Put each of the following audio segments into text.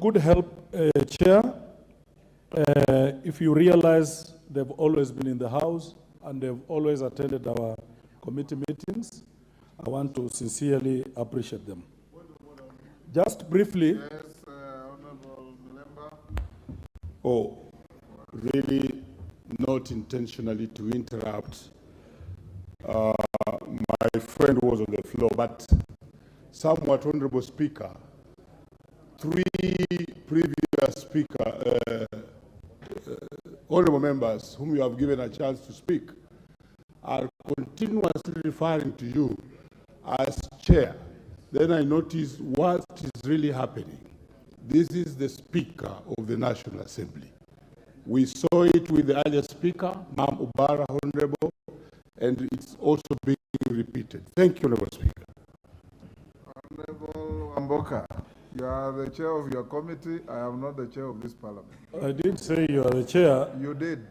could help Chair, if you realize they've always been in the House and they've always attended our committee meetings, I want to sincerely appreciate them. Just briefly. Yes, Honorable Member. Oh, really not intentionally to interrupt. My friend was on the floor, but somewhat, Honorable Speaker, three previous honorable members whom you have given a chance to speak are continuously referring to you as chair. Then I noticed what is really happening. This is the Speaker of the National Assembly. We saw it with the earlier Speaker, Ma'am Ubara, Honorable, and it's also being repeated. Thank you, Honorable Speaker. Honorable Wamboka, you are the chair of your committee. I am not the chair of this parliament. I did say you are the chair. You did.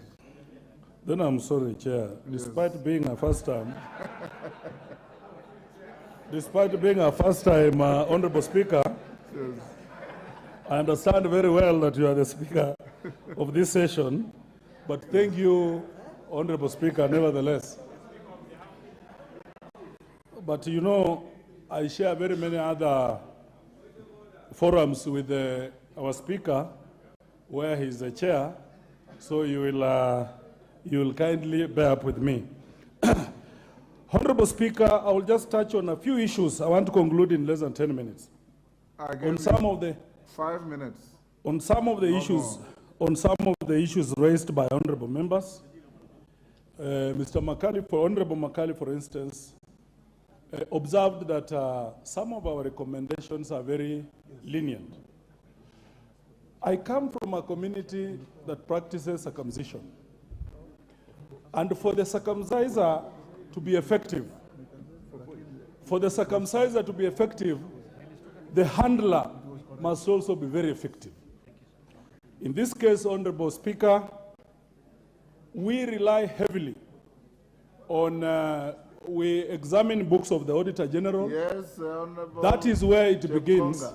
Then I'm sorry, Chair. Despite being a first time, Honorable Speaker, Yes. I understand very well that you are the Speaker of this session, but thank you, Honorable Speaker, nevertheless. But you know, I share very many other forums with our Speaker, where he's the chair, so you will kindly bear up with me. Honorable Speaker, I will just touch on a few issues. I want to conclude in less than 10 minutes. On some of the 5 minutes. On some of the issues raised by honorable members, Mr. Makali, Honorable Makali, for instance, observed that some of our recommendations are very lenient. I come from a community that practices circumcision. And for the circumciser to be effective, the handler must also be very effective. In this case, Honorable Speaker, we rely heavily on, we examine books of the Auditor General. Yes, Honorable. That is where it begins.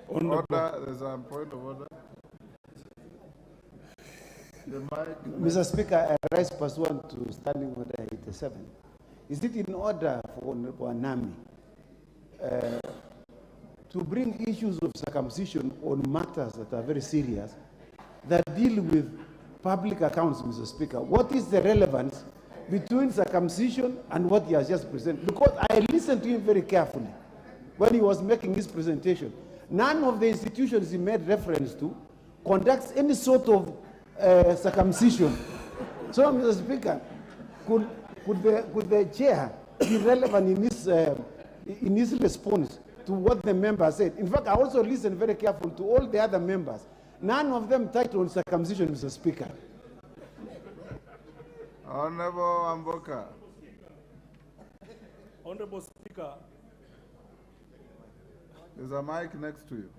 Order, there's a point of order. The mic. Mr. Speaker, I rise pursuant to Standing Order 87. Is it in order for Honorable Anami to bring issues of circumcision on matters that are very serious, that deal with public accounts, Mr. Speaker? What is the relevance between circumcision and what he has just presented? Because I listened to him very carefully when he was making his presentation. None of the institutions he made reference to conducts any sort of circumcision. So, Mr. Speaker, could the chair be relevant in his response to what the member said? In fact, I also listened very carefully to all the other members. None of them touched on circumcision, Mr. Speaker. Honorable Amboka. Honorable Speaker, There's a mic next to you.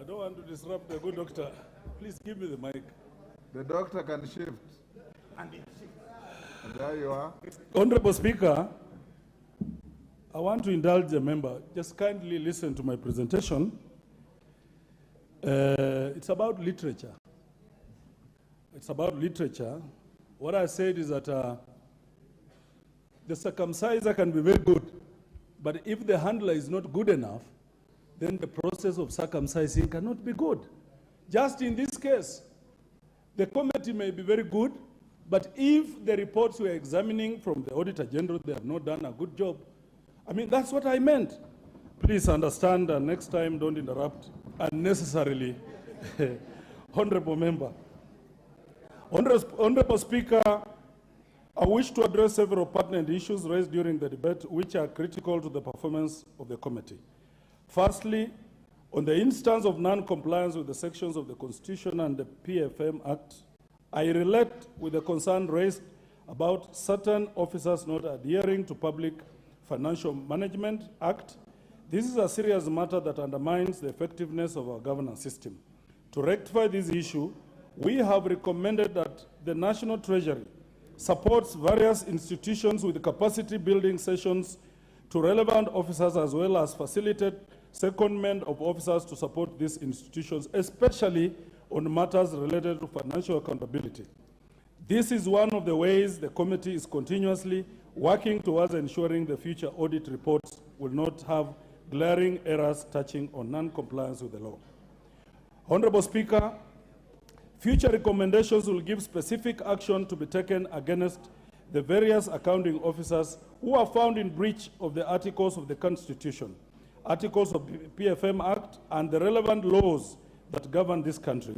I don't want to disrupt the good doctor. Please give me the mic. The doctor can shift. And there you are. Honorable Speaker, I want to indulge the member. Just kindly listen to my presentation. It's about literature. It's about literature. What I said is that the circumciser can be very good, but if the handler is not good enough, then the process of circumcising cannot be good. Just in this case, the committee may be very good, but if the reports we're examining from the Auditor General, they have not done a good job. I mean, that's what I meant. Please understand, and next time don't interrupt unnecessarily. Honorable member. Honorable Speaker, I wish to address several pertinent issues raised during the debate which are critical to the performance of the committee. Firstly, on the instance of non-compliance with the sections of the Constitution and the PFM Act, I relate with the concern raised about certain officers not adhering to Public Financial Management Act. This is a serious matter that undermines the effectiveness of our governance system. To rectify this issue, we have recommended that the National Treasury supports various institutions with capacity building sessions to relevant officers, as well as facilitate secondment of officers to support these institutions, especially on matters related to financial accountability. This is one of the ways the committee is continuously working towards ensuring the future audit reports will not have glaring errors touching on non-compliance with the law. Honorable Speaker, future recommendations will give specific action to be taken against the various accounting officers who are found in breach of the articles of the Constitution, articles of the PFM Act, and the relevant laws that govern this country.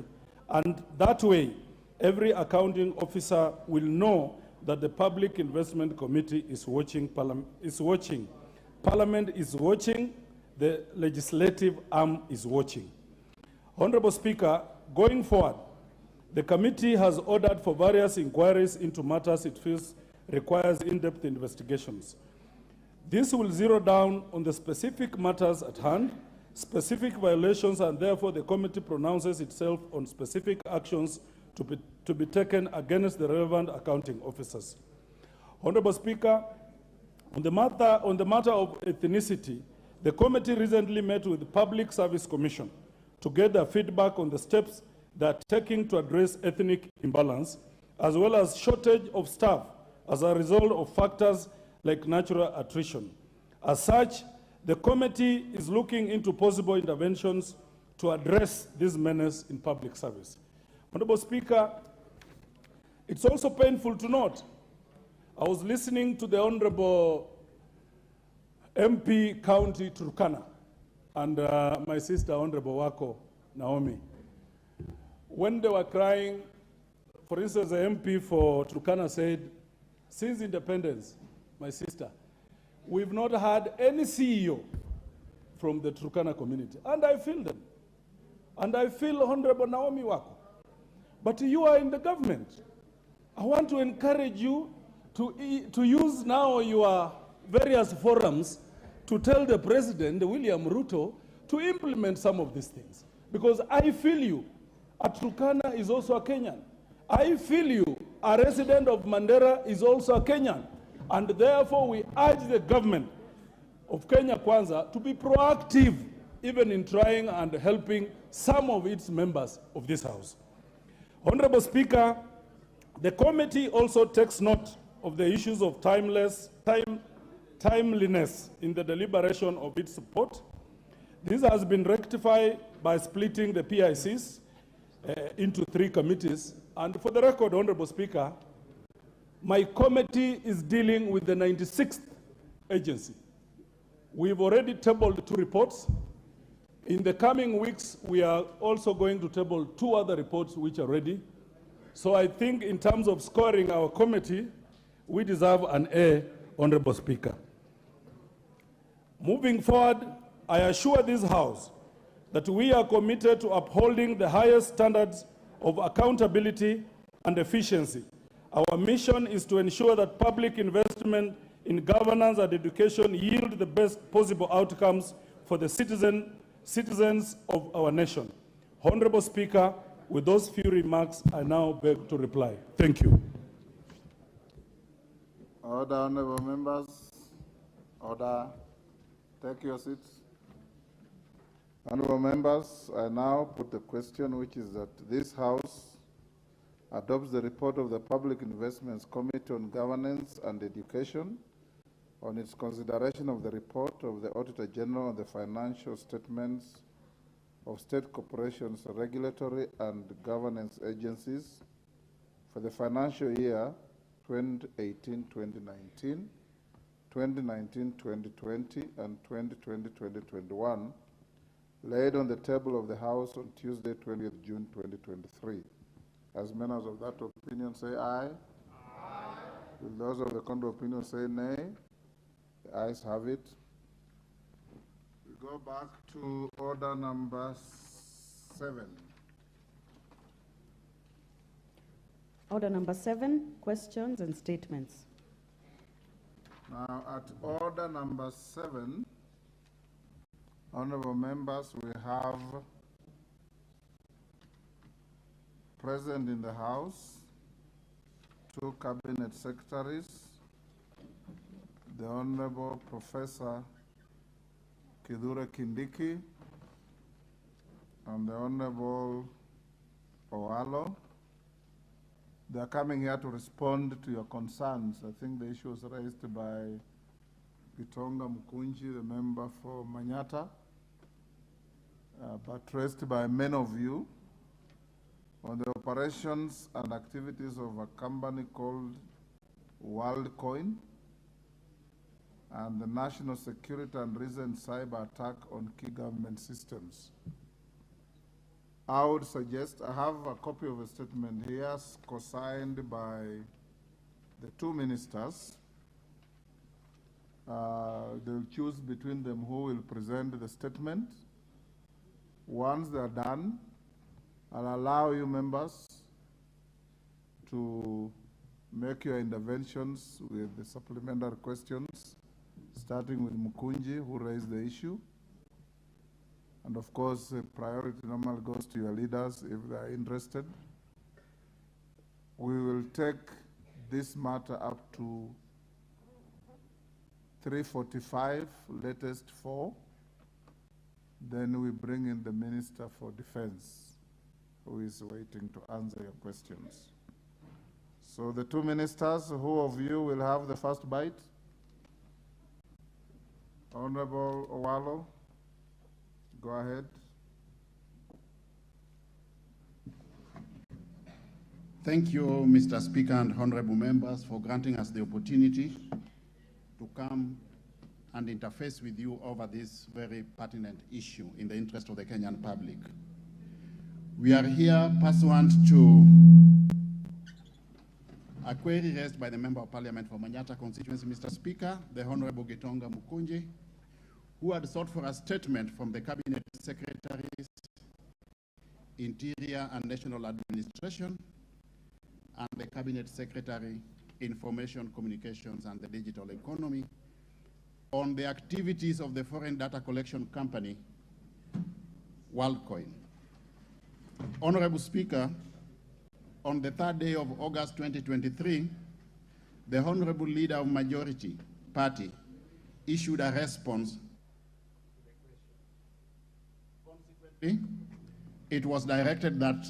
And that way, every accounting officer will know that the Public Investment Committee is watching, Parliament is watching, the legislative arm is watching. Honorable Speaker, going forward, the committee has ordered for various inquiries into matters it feels requires in-depth investigations. This will zero down on the specific matters at hand, specific violations, and therefore the committee pronounces itself on specific actions to be taken against the relevant accounting officers. Honorable Speaker, on the matter of ethnicity, the committee recently met with the Public Service Commission to get their feedback on the steps they are taking to address ethnic imbalance, as well as shortage of staff as a result of factors like natural attrition. As such, the committee is looking into possible interventions to address this menace in public service. Honorable Speaker, it's also painful to note, I was listening to the Honorable MP County Turkana and my sister Honorable Wako Naomi. When they were crying, for instance, the MP for Turkana said, since independence, my sister, we've not had any CEO from the Turkana community. And I feel them. And I feel Honorable Naomi Wako. But you are in the government. I want to encourage you to use now your various forums to tell the President, William Ruto, to implement some of these things. Because I feel you. A Turkana is also a Kenyan. I feel you. A resident of Mandera is also a Kenyan. And therefore, we urge the government of Kenya Kwanza to be proactive, even in trying and helping some of its members of this House. Honorable Speaker, the committee also takes note of the issues of timeliness in the deliberation of its report. This has been rectified by splitting the PICs into 3 committees. And for the record, Honorable Speaker, my committee is dealing with the 96th agency. We've already tabled 2 reports. In the coming weeks, we are also going to table 2 other reports which are ready. So I think in terms of scoring our committee, we deserve an A, Honorable Speaker. Moving forward, I assure this House that we are committed to upholding the highest standards of accountability and efficiency. Our mission is to ensure that public investment in governance and education yield the best possible outcomes for the citizens of our nation. Honorable Speaker, with those few remarks, I now beg to reply. Thank you. Order, honorable members. Order. Take your seats. Honorable members, I now put the question, which is that this House adopts the report of the Public Investments Committee on Governance and Education on its consideration of the report of the Auditor General on the financial statements of state corporations, regulatory and governance agencies for the financial year 2018-2019, 2019-2020, and 2020-2021, laid on the table of the House on Tuesday, 20th June 2023. As members of that opinion say aye. Aye. Will those of the contrary opinion say nay? The ayes have it. We go back to order number 7. Order number 7, questions and statements. Now, at order number 7, honorable members, we have present in the House 2 cabinet secretaries, the Honorable Professor Kithure Kindiki and the Honorable Owalo. They are coming here to respond to your concerns. I think the issue was raised by Gitonga Mukunji, the member for Manyata, but raised by many of you on the operations and activities of a company called WorldCoin and the national security and recent cyber attack on key government systems. I would suggest, I have a copy of a statement here co-signed by the two ministers. They'll choose between them who will present the statement. Once they're done, I'll allow you members to make your interventions with the supplementary questions, starting with Mukunji, who raised the issue. And of course, priority normally goes to your leaders if they are interested. We will take this matter up to 3:45, latest 4. Then we bring in the Minister for Defense, who is waiting to answer your questions. So the two ministers, who of you will have the first bite? Honorable Owalo, go ahead. Thank you, Mr. Speaker and honorable members, for granting us the opportunity to come and interface with you over this very pertinent issue in the interest of the Kenyan public. We are here pursuant to a query raised by the Member of Parliament for Manyata constituency, Mr. Speaker, the Honorable Gitonga Mukunji, who had sought for a statement from the Cabinet Secretaries, Interior and National Administration, and the Cabinet Secretary, Information, Communications and the Digital Economy, on the activities of the foreign data collection company, WorldCoin. Honorable Speaker, on the 3rd day of August 2023, the Honorable Leader of Majority Party issued a response. Consequently, it was directed that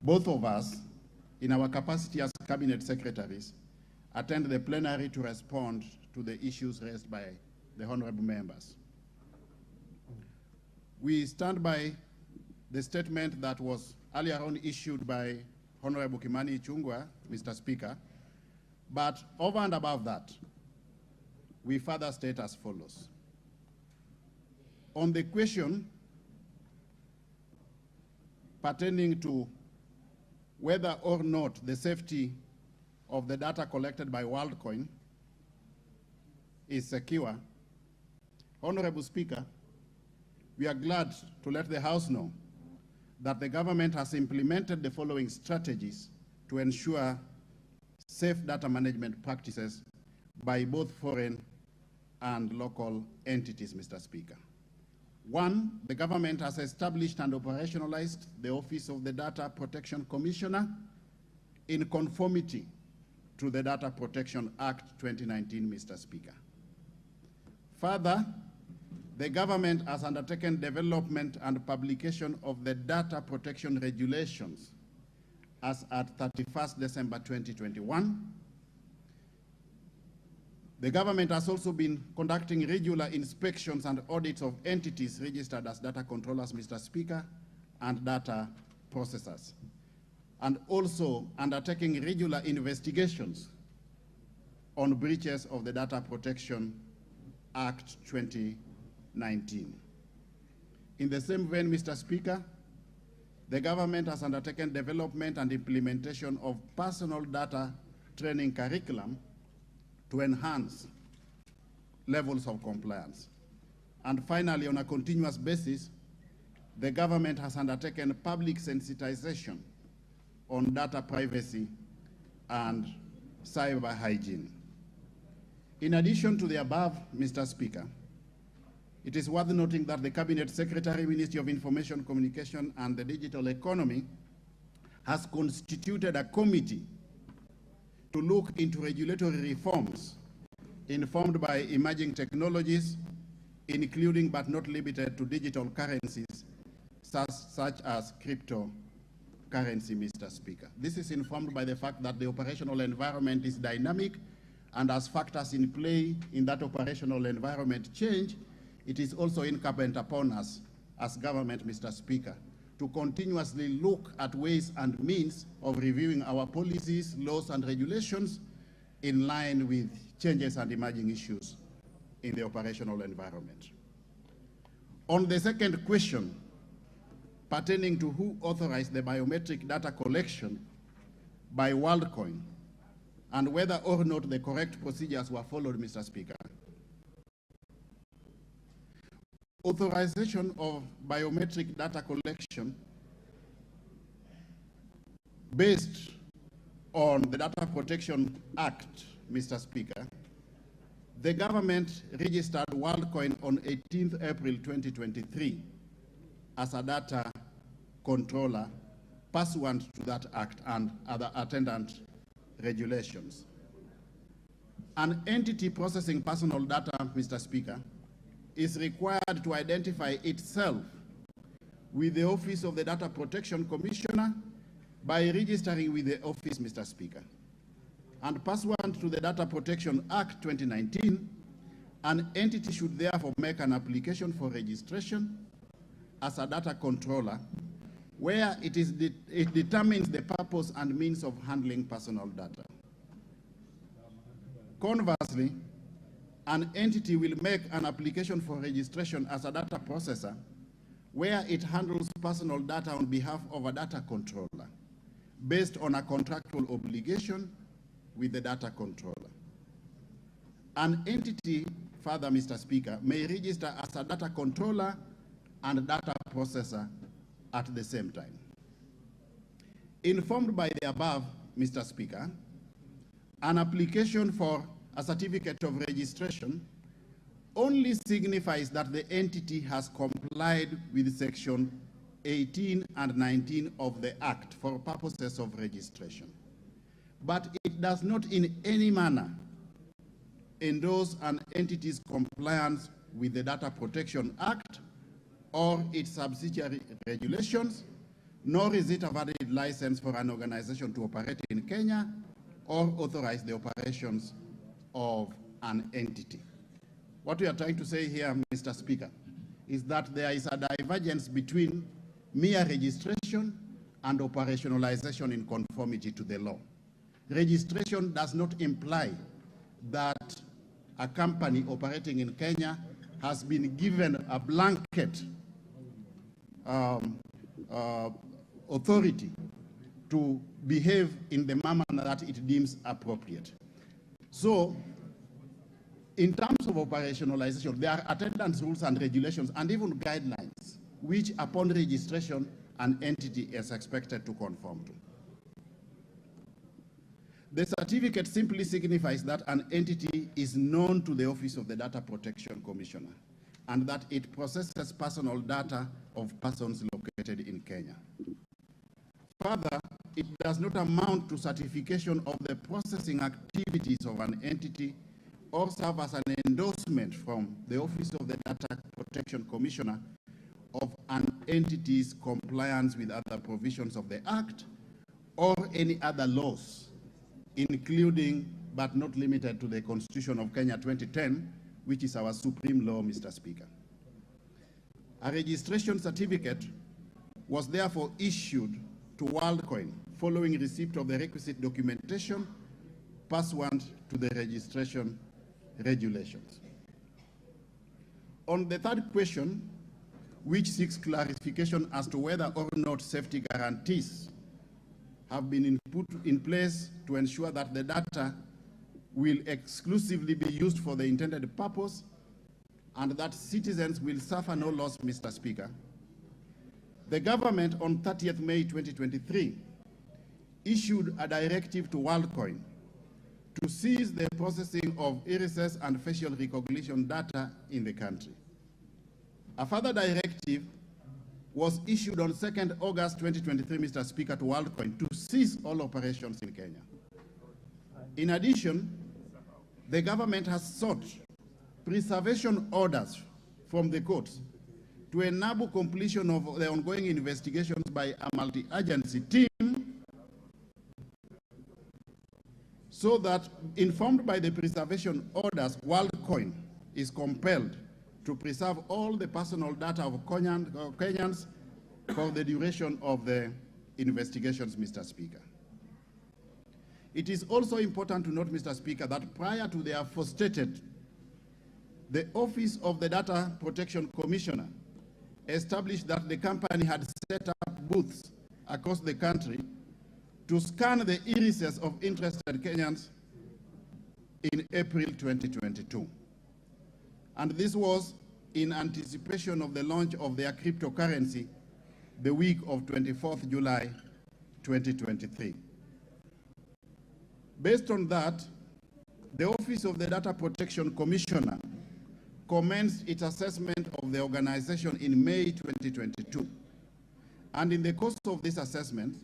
both of us, in our capacity as Cabinet Secretaries, attend the plenary to respond to the issues raised by the honorable members. We stand by the statement that was earlier on issued by Honorable Kimani Ichung'wah, Mr. Speaker, but over and above that, we further state as follows. On the question pertaining to whether or not the safety of the data collected by WorldCoin is secure, Honorable Speaker, we are glad to let the House know that the government has implemented the following strategies to ensure safe data management practices by both foreign and local entities, Mr. Speaker. One, the government has established and operationalized the Office of the Data Protection Commissioner in conformity to the Data Protection Act 2019, Mr. Speaker. Further, the government has undertaken development and publication of the data protection regulations as at 31st December 2021. The government has also been conducting regular inspections and audits of entities registered as data controllers, Mr. Speaker, and data processors, and also undertaking regular investigations on breaches of the Data Protection Act 2019. In the same vein, Mr. Speaker, the government has undertaken development and implementation of personal data training curriculum to enhance levels of compliance. And finally, on a continuous basis, the government has undertaken public sensitization on data privacy and cyber hygiene. In addition to the above, Mr. Speaker, it is worth noting that the Cabinet Secretary, Ministry of Information, Communication and the Digital Economy has constituted a committee to look into regulatory reforms informed by emerging technologies, including but not limited to digital currencies such as cryptocurrency, Mr. Speaker. This is informed by the fact that the operational environment is dynamic, and as factors in play in that operational environment change, it is also incumbent upon us as government, Mr. Speaker, to continuously look at ways and means of reviewing our policies, laws, and regulations in line with changes and emerging issues in the operational environment. On the second question, pertaining to who authorized the biometric data collection by WorldCoin and whether or not the correct procedures were followed, Mr. Speaker, authorization of biometric data collection based on the Data Protection Act, Mr. Speaker, the government registered WorldCoin on 18th April 2023 as a data controller pursuant to that act and other attendant regulations. An entity processing personal data, Mr. Speaker, is required to identify itself with the Office of the Data Protection Commissioner by registering with the office, Mr. Speaker. And pursuant to the Data Protection Act 2019, an entity should therefore make an application for registration as a data controller where it determines the purpose and means of handling personal data. Conversely, an entity will make an application for registration as a data processor where it handles personal data on behalf of a data controller based on a contractual obligation with the data controller. An entity, further, Mr. Speaker, may register as a data controller and data processor at the same time. Informed by the above, Mr. Speaker, an application for a certificate of registration only signifies that the entity has complied with Section 18 and 19 of the Act for purposes of registration. But it does not in any manner endorse an entity's compliance with the Data Protection Act or its subsidiary regulations, nor is it a valid license for an organization to operate in Kenya or authorize the operations of an entity. What we are trying to say here, Mr. Speaker, is that there is a divergence between mere registration and operationalization in conformity to the law. Registration does not imply that a company operating in Kenya has been given a blanket authority to behave in the manner that it deems appropriate. So, in terms of operationalization, there are attendance rules and regulations and even guidelines which, upon registration, an entity is expected to conform to. The certificate simply signifies that an entity is known to the Office of the Data Protection Commissioner and that it processes personal data of persons located in Kenya. Further, it does not amount to certification of the processing activities of an entity or serve as an endorsement from the Office of the Data Protection Commissioner of an entity's compliance with other provisions of the Act or any other laws, including but not limited to the Constitution of Kenya 2010, which is our supreme law, Mr. Speaker. A registration certificate was therefore issued to WorldCoin following receipt of the requisite documentation pursuant to the registration regulations. On the third question, which seeks clarification as to whether or not safety guarantees have been put in place to ensure that the data will exclusively be used for the intended purpose and that citizens will suffer no loss, Mr. Speaker, the government on 30th May 2023 issued a directive to WorldCoin to cease the processing of irises and facial recognition data in the country. A further directive was issued on 2nd August 2023, Mr. Speaker, to WorldCoin to cease all operations in Kenya. In addition, the government has sought preservation orders from the courts to enable completion of the ongoing investigations by a multi-agency team, so that, informed by the preservation orders, WorldCoin is compelled to preserve all the personal data of Kenyans for the duration of the investigations, Mr. Speaker. It is also important to note, Mr. Speaker, that prior to the aforestated, the Office of the Data Protection Commissioner established that the company had set up booths across the country to scan the irises of interested Kenyans in April 2022. And this was in anticipation of the launch of their cryptocurrency the week of 24th July 2023. Based on that, the Office of the Data Protection Commissioner commenced its assessment of the organization in May 2022. And in the course of this assessment,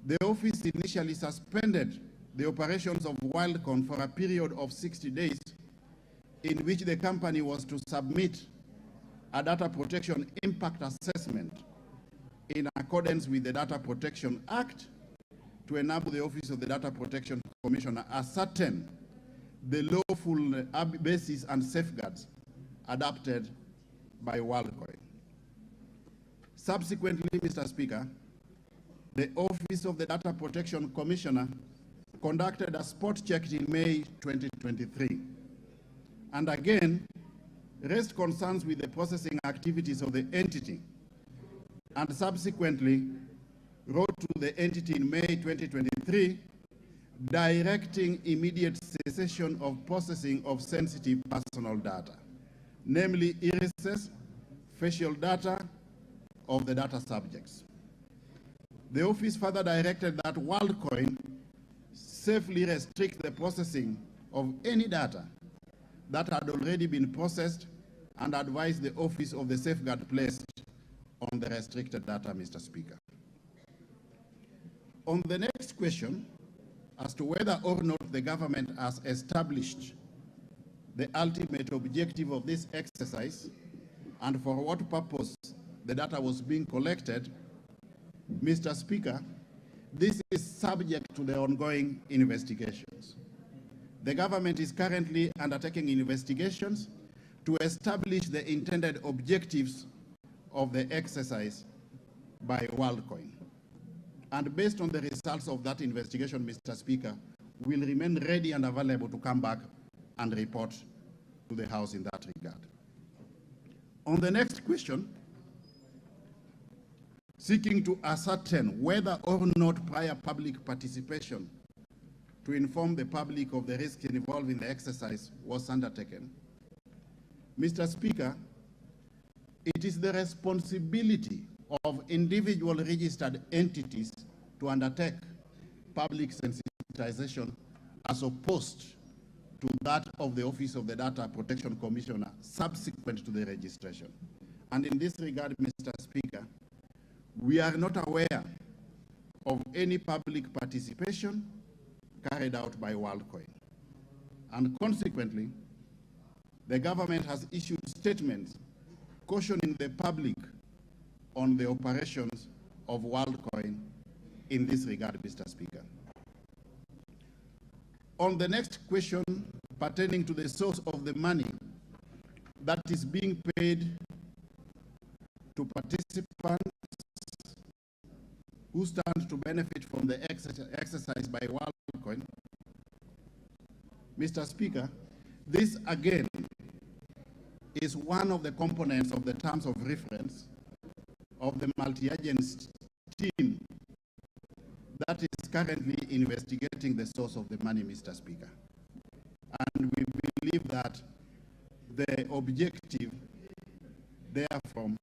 the office initially suspended the operations of WorldCoin for a period of 60 days, in which the company was to submit a data protection impact assessment in accordance with the Data Protection Act to enable the Office of the Data Protection Commissioner ascertain the lawful basis and safeguards adopted by WorldCoin. Subsequently, Mr. Speaker, the Office of the Data Protection Commissioner conducted a spot check in May 2023, and again raised concerns with the processing activities of the entity, and subsequently wrote to the entity in May 2023 directing immediate cessation of processing of sensitive personal data, namely irises, facial data of the data subjects. The office further directed that WorldCoin safely restrict the processing of any data that had already been processed, and advised the office of the safeguard placed on the restricted data, Mr. Speaker. On the next question, as to whether or not the government has established the ultimate objective of this exercise and for what purpose the data was being collected, Mr. Speaker, this is subject to the ongoing investigations. The government is currently undertaking investigations to establish the intended objectives of the exercise by WorldCoin. And based on the results of that investigation, Mr. Speaker, we'll remain ready and available to come back and report to the House in that regard. On the next question, seeking to ascertain whether or not prior public participation to inform the public of the risks involved in the exercise was undertaken, Mr. Speaker, it is the responsibility of individual registered entities to undertake public sensitization as opposed to that of the Office of the Data Protection Commissioner subsequent to the registration. And in this regard, Mr. Speaker, we are not aware of any public participation carried out by WorldCoin. And consequently, the government has issued statements cautioning the public on the operations of WorldCoin in this regard, Mr. Speaker. On the next question pertaining to the source of the money that is being paid to participants who stand to benefit from the exercise by WorldCoin, Mr. Speaker, this again is one of the components of the terms of reference of the multi-agency team that is currently investigating the source of the money, Mr. Speaker. And we believe that the objective therefrom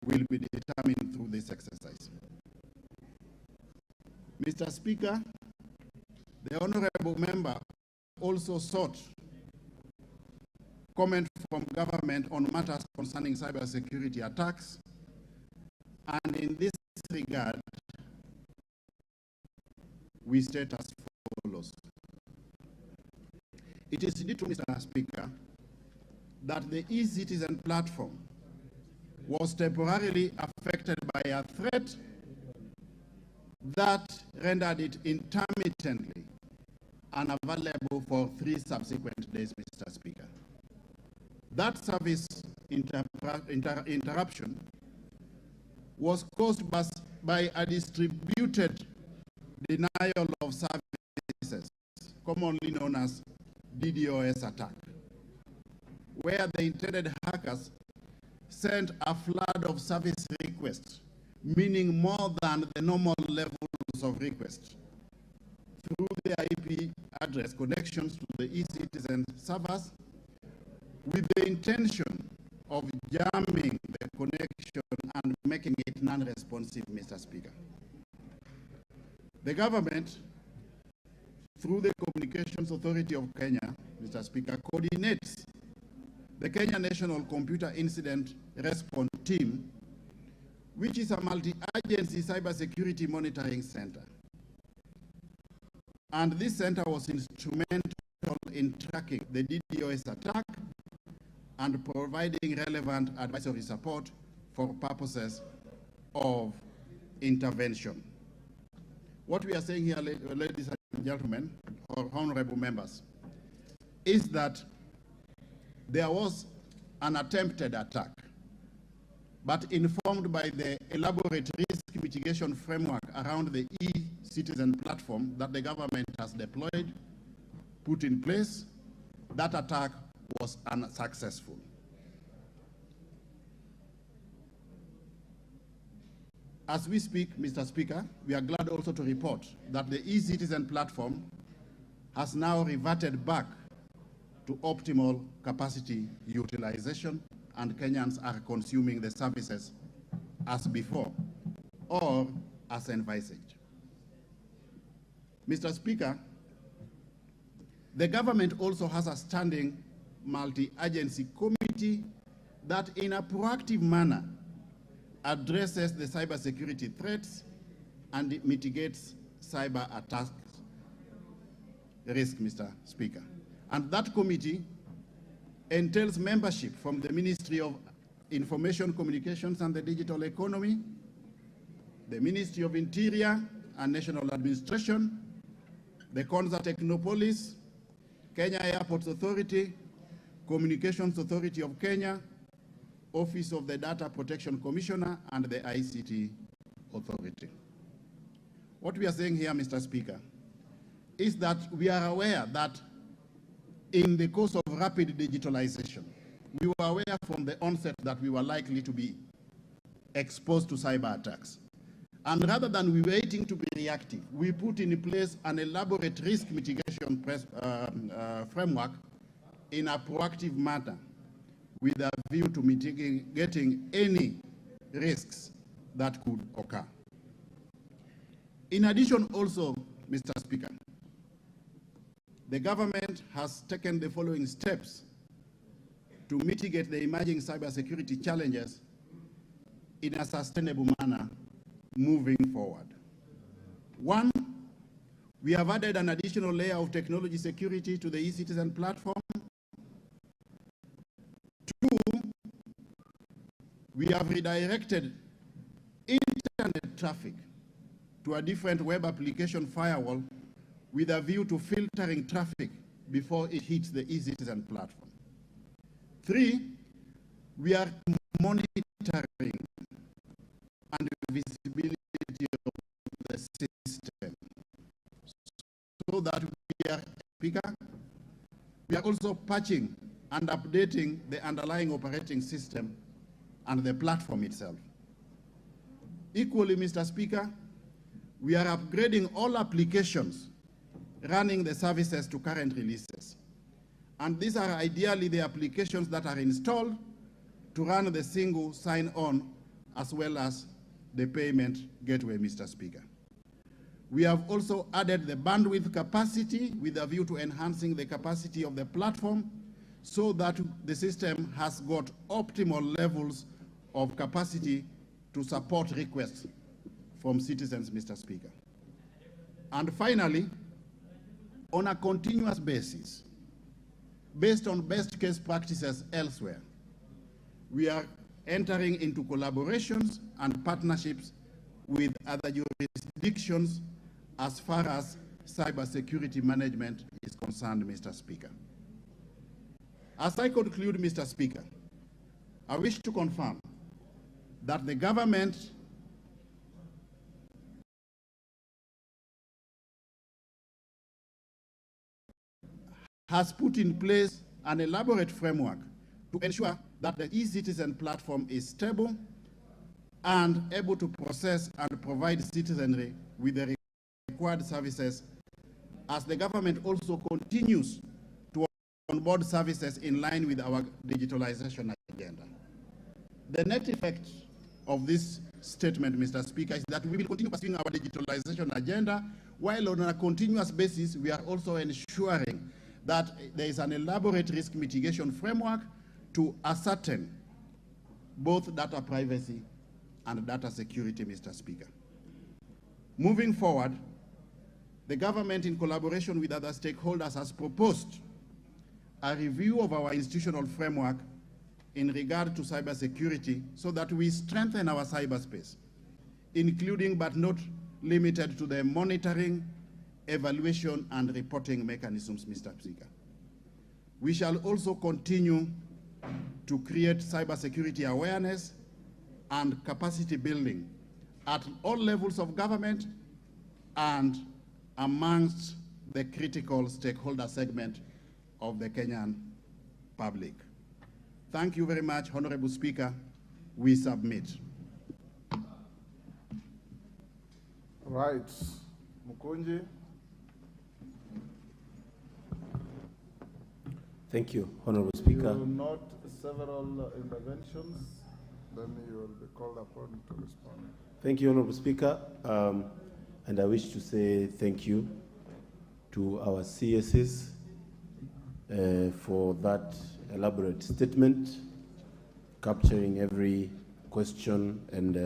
will be determined through this exercise. Mr. Speaker, the honorable member also sought comment from government on matters concerning cybersecurity attacks, and in this regard, we state as follows. It is indeed true, Mr. Speaker, that the e-citizen platform was temporarily affected by a threat that rendered it intermittently unavailable for 3 subsequent days, Mr. Speaker. That service interruption was caused by a distributed denial of services, commonly known as DDoS attack, where the intended hackers sent a flood of service requests, meaning more than the normal levels of requests, through the IP address connections to the e-citizen servers, with the intention of jamming the connection and making it non-responsive, Mr. Speaker. The government, through the Communications Authority of Kenya, Mr. Speaker, coordinates the Kenya National Computer Incident Response Team, which is a multi-agency cybersecurity monitoring center. And this center was instrumental in tracking the DDoS attack and providing relevant advisory support for purposes of intervention. What we are saying here, ladies and gentlemen, or honorable members, is that there was an attempted attack, but informed by the elaborate risk mitigation framework around the e-citizen platform that the government has deployed, put in place, that attack was unsuccessful. As we speak, Mr. Speaker, we are glad also to report that the e-citizen platform has now reverted back to optimal capacity utilization, and Kenyans are consuming the services as before or as envisaged. Mr. Speaker, the government also has a standing multi-agency committee that in a proactive manner addresses the cybersecurity threats and it mitigates cyber attacks risk, Mr. Speaker. And that committee entails membership from the Ministry of Information, Communications and the Digital Economy, the Ministry of Interior and National Administration, the Kwanza Technopolis, Kenya Airports Authority, Communications Authority of Kenya, Office of the Data Protection Commissioner, and the ICT Authority. What we are saying here, Mr. Speaker, is that we are aware that in the course of rapid digitalization, we were aware from the onset that we were likely to be exposed to cyber attacks. And rather than waiting to be reactive, we put in place an elaborate risk mitigation framework in a proactive manner with a view to mitigating any risks that could occur. In addition also, Mr. Speaker, the government has taken the following steps to mitigate the emerging cybersecurity challenges in a sustainable manner moving forward. One, we have added an additional layer of technology security to the e-citizen platform. Two, we have redirected internet traffic to a different web application firewall with a view to filtering traffic before it hits the e-citizen platform. Three, we are monitoring and visibility of the system so that we are also patching and updating the underlying operating system and the platform itself. Equally, Mr. Speaker, we are upgrading all applications running the services to current releases. And these are ideally the applications that are installed to run the single sign-on as well as the payment gateway, Mr. Speaker. We have also added the bandwidth capacity with a view to enhancing the capacity of the platform so that the system has got optimal levels of capacity to support requests from citizens, Mr. Speaker. And finally, on a continuous basis, based on best case practices elsewhere. We are entering into collaborations and partnerships with other jurisdictions as far as cybersecurity management is concerned, Mr. Speaker. As I conclude, Mr. Speaker, I wish to confirm that the government has put in place an elaborate framework to ensure that the e-citizen platform is stable and able to process and provide citizenry with the required services, as the government also continues to onboard services in line with our digitalization agenda. The net effect of this statement, Mr. Speaker, is that we will continue pursuing our digitalization agenda, while on a continuous basis, we are also ensuring that there is an elaborate risk mitigation framework to ascertain both data privacy and data security, Mr. Speaker. Moving forward, the government, in collaboration with other stakeholders, has proposed a review of our institutional framework in regard to cybersecurity so that we strengthen our cyberspace, including but not limited to the monitoring, evaluation, and reporting mechanisms, Mr. Speaker. We shall also continue to create cybersecurity awareness and capacity building at all levels of government and amongst the critical stakeholder segment of the Kenyan public. Thank you very much, Honorable Speaker. We submit. Right. Mukunji. Thank you, Honorable Speaker. You will note several interventions, then you will be called upon to respond. Thank you, Honorable Speaker. And I wish to say thank you to our CSs for that elaborate statement, capturing every question and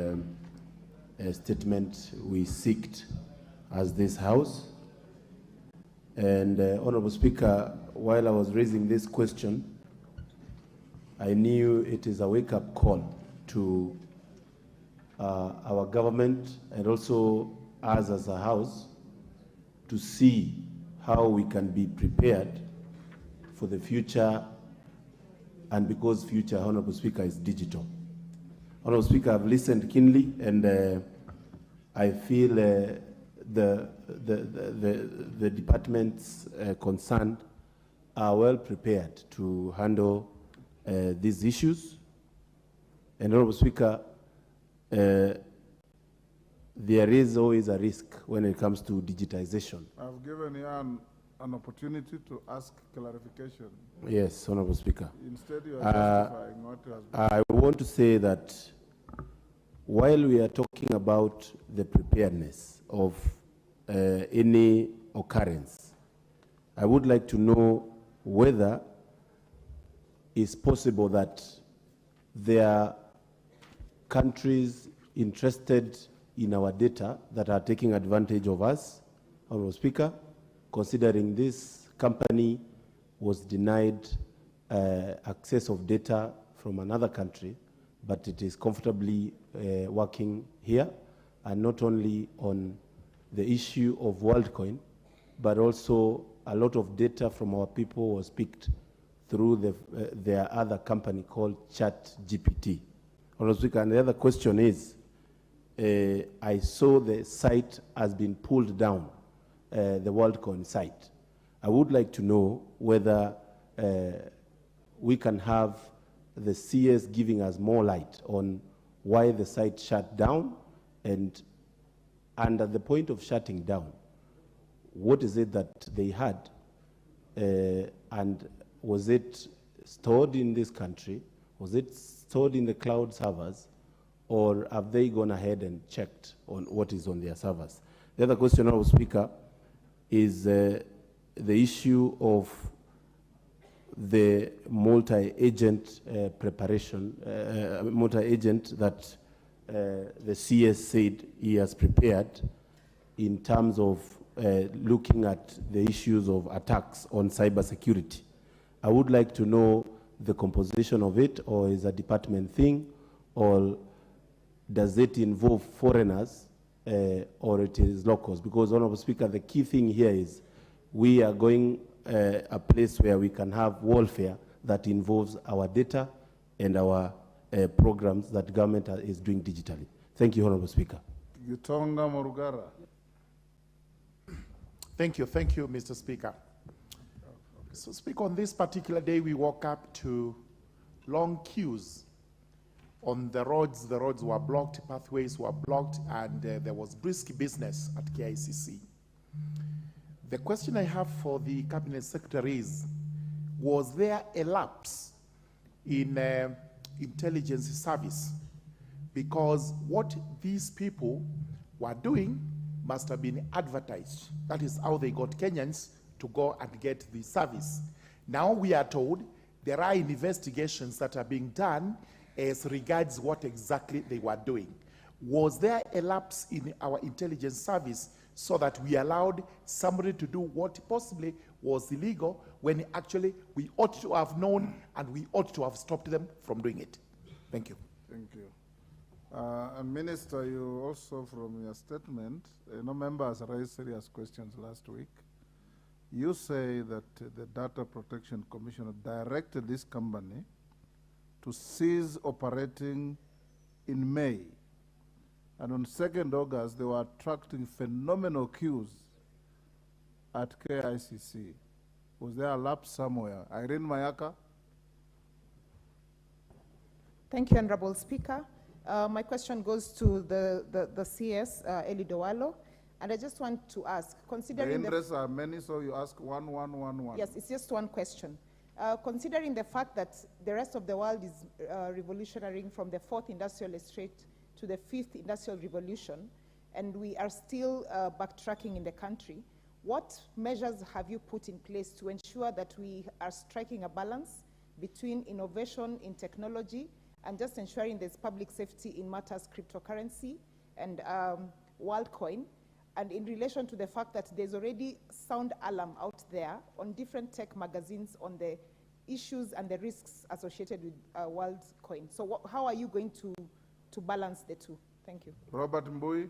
statement we seeked as this House. And Honorable Speaker, while I was raising this question, I knew it is a wake-up call to our government and also us as a House to see how we can be prepared for the future, and because future, Honorable Speaker, is digital. Honorable Speaker, I've listened keenly, and I feel the departments concerned are well prepared to handle these issues. And Honorable Speaker, there is always a risk when it comes to digitization. I've given you an opportunity to ask clarification. Yes, Honorable Speaker. Instead, you are justifying what has been. I want to say that while we are talking about the preparedness of any occurrence, I would like to know whether it's possible that there are countries interested in our data that are taking advantage of us, Honorable Speaker, considering this company was denied access of data from another country, but it is comfortably working here, and not only on the issue of WorldCoin, but also a lot of data from our people was picked through their other company called ChatGPT. Honorable Speaker, and the other question is, I saw the site has been pulled down, the WorldCoin site. I would like to know whether we can have the CS giving us more light on why the site shut down, and at the point of shutting down, what is it that they had, and was it stored in this country? Was it stored in the cloud servers, or have they gone ahead and checked on what is on their servers? The other question, Honorable Speaker, is the issue of the multi-agent preparation, multi-agent that the CS said he has prepared in terms of looking at the issues of attacks on cybersecurity. I would like to know the composition of it, or is a department thing, or does it involve foreigners, or it is locals? Because, Honorable Speaker, the key thing here is we are going a place where we can have warfare that involves our data and our programs that government is doing digitally. Thank you, Honorable Speaker. Gitonga Morugara. Thank you, Mr. Speaker. So, Speaker, on this particular day, we woke up to long queues on the roads. The roads were blocked, pathways were blocked, and there was brisk business at KICC. The question I have for the Cabinet Secretary is, was there a lapse in intelligence service? Because what these people were doing must have been advertised. That is how they got Kenyans to go and get the service. Now we are told there are investigations that are being done as regards what exactly they were doing. Was there a lapse in our intelligence service so that we allowed somebody to do what possibly was illegal when actually we ought to have known and we ought to have stopped them from doing it? Thank you. Thank you. And Minister, you also, from your statement, members raised serious questions last week. You say that the Data Protection Commissioner directed this company to cease operating in May. And on 2nd August, they were attracting phenomenal queues at KICC. Was there a lapse somewhere? Irene Mayaka? Thank you, Honorable Speaker. My question goes to the CS, Eli Dowalo. And I just want to ask, considering the interests are many, so you ask one. Yes, it's just one question. Considering the fact that the rest of the world is revolutionary from the 4th industrial estate to the 5th industrial revolution, and we are still backtracking in the country, what measures have you put in place to ensure that we are striking a balance between innovation in technology and just ensuring there's public safety in matters cryptocurrency and WorldCoin? And in relation to the fact that there's already sound alarm out there on different tech magazines on the issues and the risks associated with WorldCoin. So how are you going to balance the two? Thank you. Robert Mbui.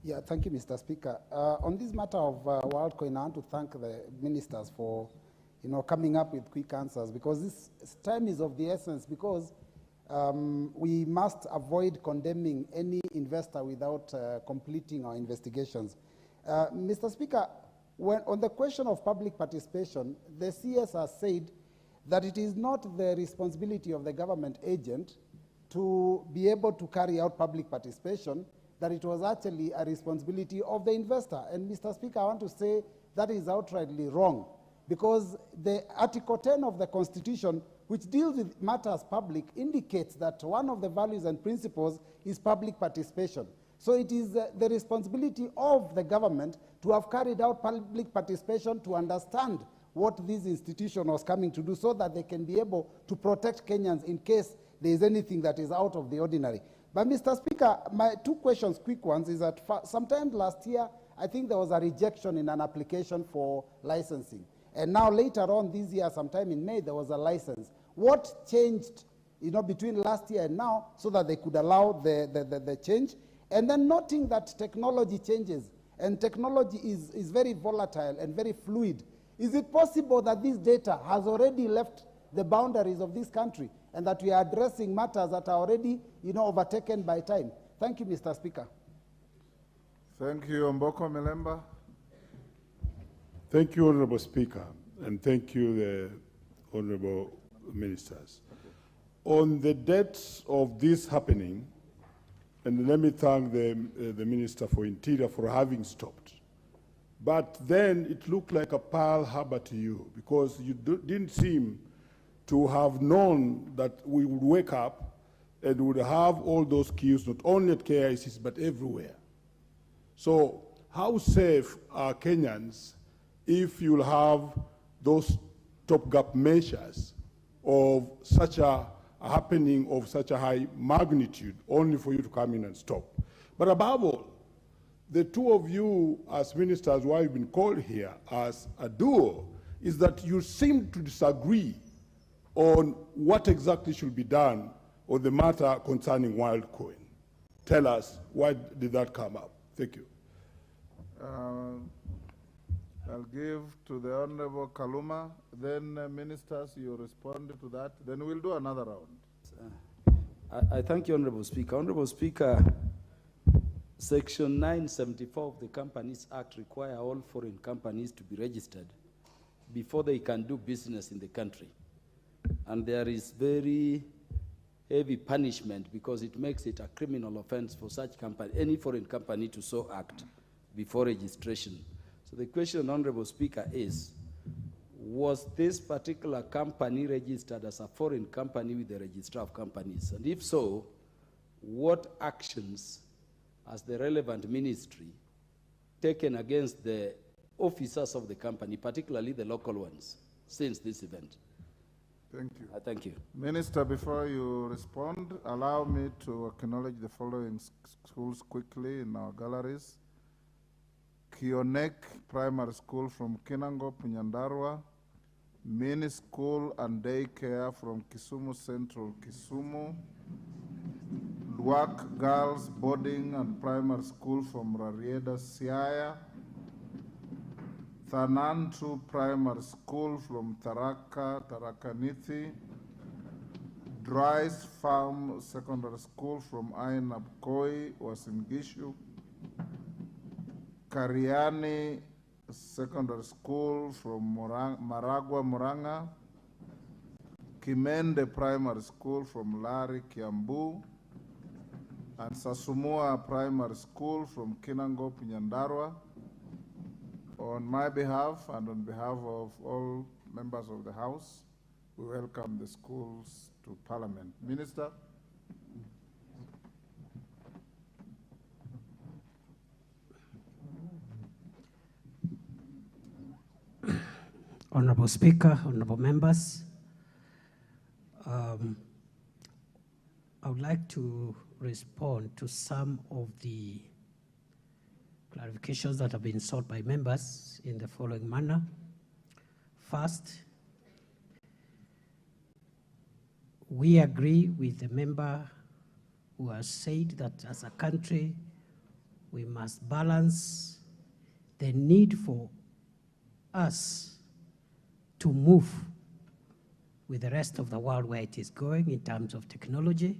Yeah, thank you, Mr. Speaker. On this matter of WorldCoin, I want to thank the ministers for coming up with quick answers, because this time is of the essence, because we must avoid condemning any investor without completing our investigations. Mr. Speaker, on the question of public participation, the CS has said that it is not the responsibility of the government agent to be able to carry out public participation, that it was actually a responsibility of the investor. And Mr. Speaker, I want to say that is outrightly wrong, because the Article 10 of the Constitution, which deals with matters public, indicates that one of the values and principles is public participation. So it is the responsibility of the government to have carried out public participation to understand what this institution was coming to do, so that they can be able to protect Kenyans in case there is anything that is out of the ordinary. But Mr. Speaker, my two questions, quick ones, is that sometime last year, I think there was a rejection in an application for licensing. And now later on this year, sometime in May, there was a license. What changed, between last year and now, so that they could allow the change? And then noting that technology changes, and technology is very volatile and very fluid. Is it possible that this data has already left the boundaries of this country, and that we are addressing matters that are already, overtaken by time? Thank you, Mr. Speaker. Thank you, Mboko Melemba. Thank you, Honorable Speaker, and thank you, the Honorable Ministers. On the dates of this happening, and let me thank the Minister for Interior for having stopped. But then it looked like a Pearl Harbor to you, because you didn't seem to have known that we would wake up and would have all those queues, not only at KICs, but everywhere. So how safe are Kenyans if you'll have those stopgap measures of such a happening of such a high magnitude, only for you to come in and stop? But above all, the two of you as ministers, why you've been called here as a duo, is that you seem to disagree on what exactly should be done on the matter concerning WorldCoin. Tell us, why did that come up? Thank you. I'll give to the Honorable Kaluma, then ministers, you respond to that, then we'll do another round. I thank you, Honorable Speaker. Honorable Speaker, Section 974 of the Companies Act require all foreign companies to be registered before they can do business in the country. And there is very heavy punishment because it makes it a criminal offense for such company, any foreign company to so act before registration. So the question, Honorable Speaker, is, was this particular company registered as a foreign company with the Registrar of Companies? And if so, what actions has the relevant ministry taken against the officers of the company, particularly the local ones, since this event? Thank you. Thank you. Minister, before you respond, allow me to acknowledge the following schools quickly in our galleries. Kionek Primary School from Kinangop, Nyandarua. Mini School and Daycare from Kisumu Central, Kisumu. Luak Girls Boarding and Primary School from Rarieda, Siaya. Thanantu Primary School from Tharakanithi. Dries Farm Secondary School from Ainabkoi, Uasin Gishu. Kariani Secondary School from Maragua, Muranga. Kimende Primary School from Lari, Kiambu. And Sasumua Primary School from Kinangop, Nyandarua. On my behalf and on behalf of all members of the House, we welcome the schools to Parliament. Minister. Honorable Speaker, honorable members, I would like to respond to some of the clarifications that have been sought by members in the following manner. First, we agree with the member who has said that as a country, we must balance the need for us to move with the rest of the world where it is going in terms of technology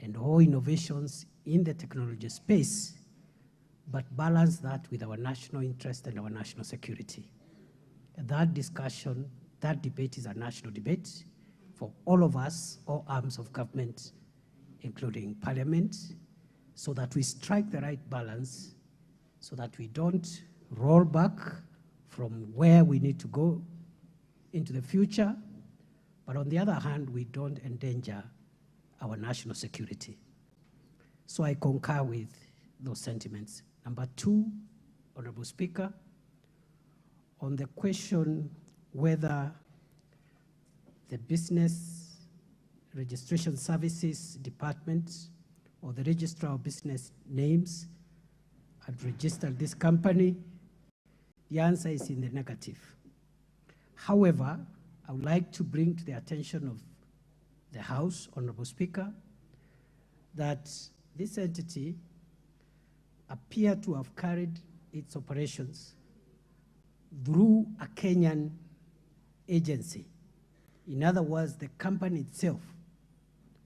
and all innovations in the technology space, but balance that with our national interest and our national security. That discussion, that debate is a national debate for all of us, all arms of government, including Parliament, so that we strike the right balance, so that we don't roll back from where we need to go into the future, but on the other hand, we don't endanger our national security. So I concur with those sentiments. Number two, Honorable Speaker, on the question whether the Business Registration Services Department or the Registrar of Business Names had registered this company, the answer is in the negative. However, I would like to bring to the attention of the House, Honorable Speaker, that this entity appeared to have carried its operations through a Kenyan agency. In other words, the company itself,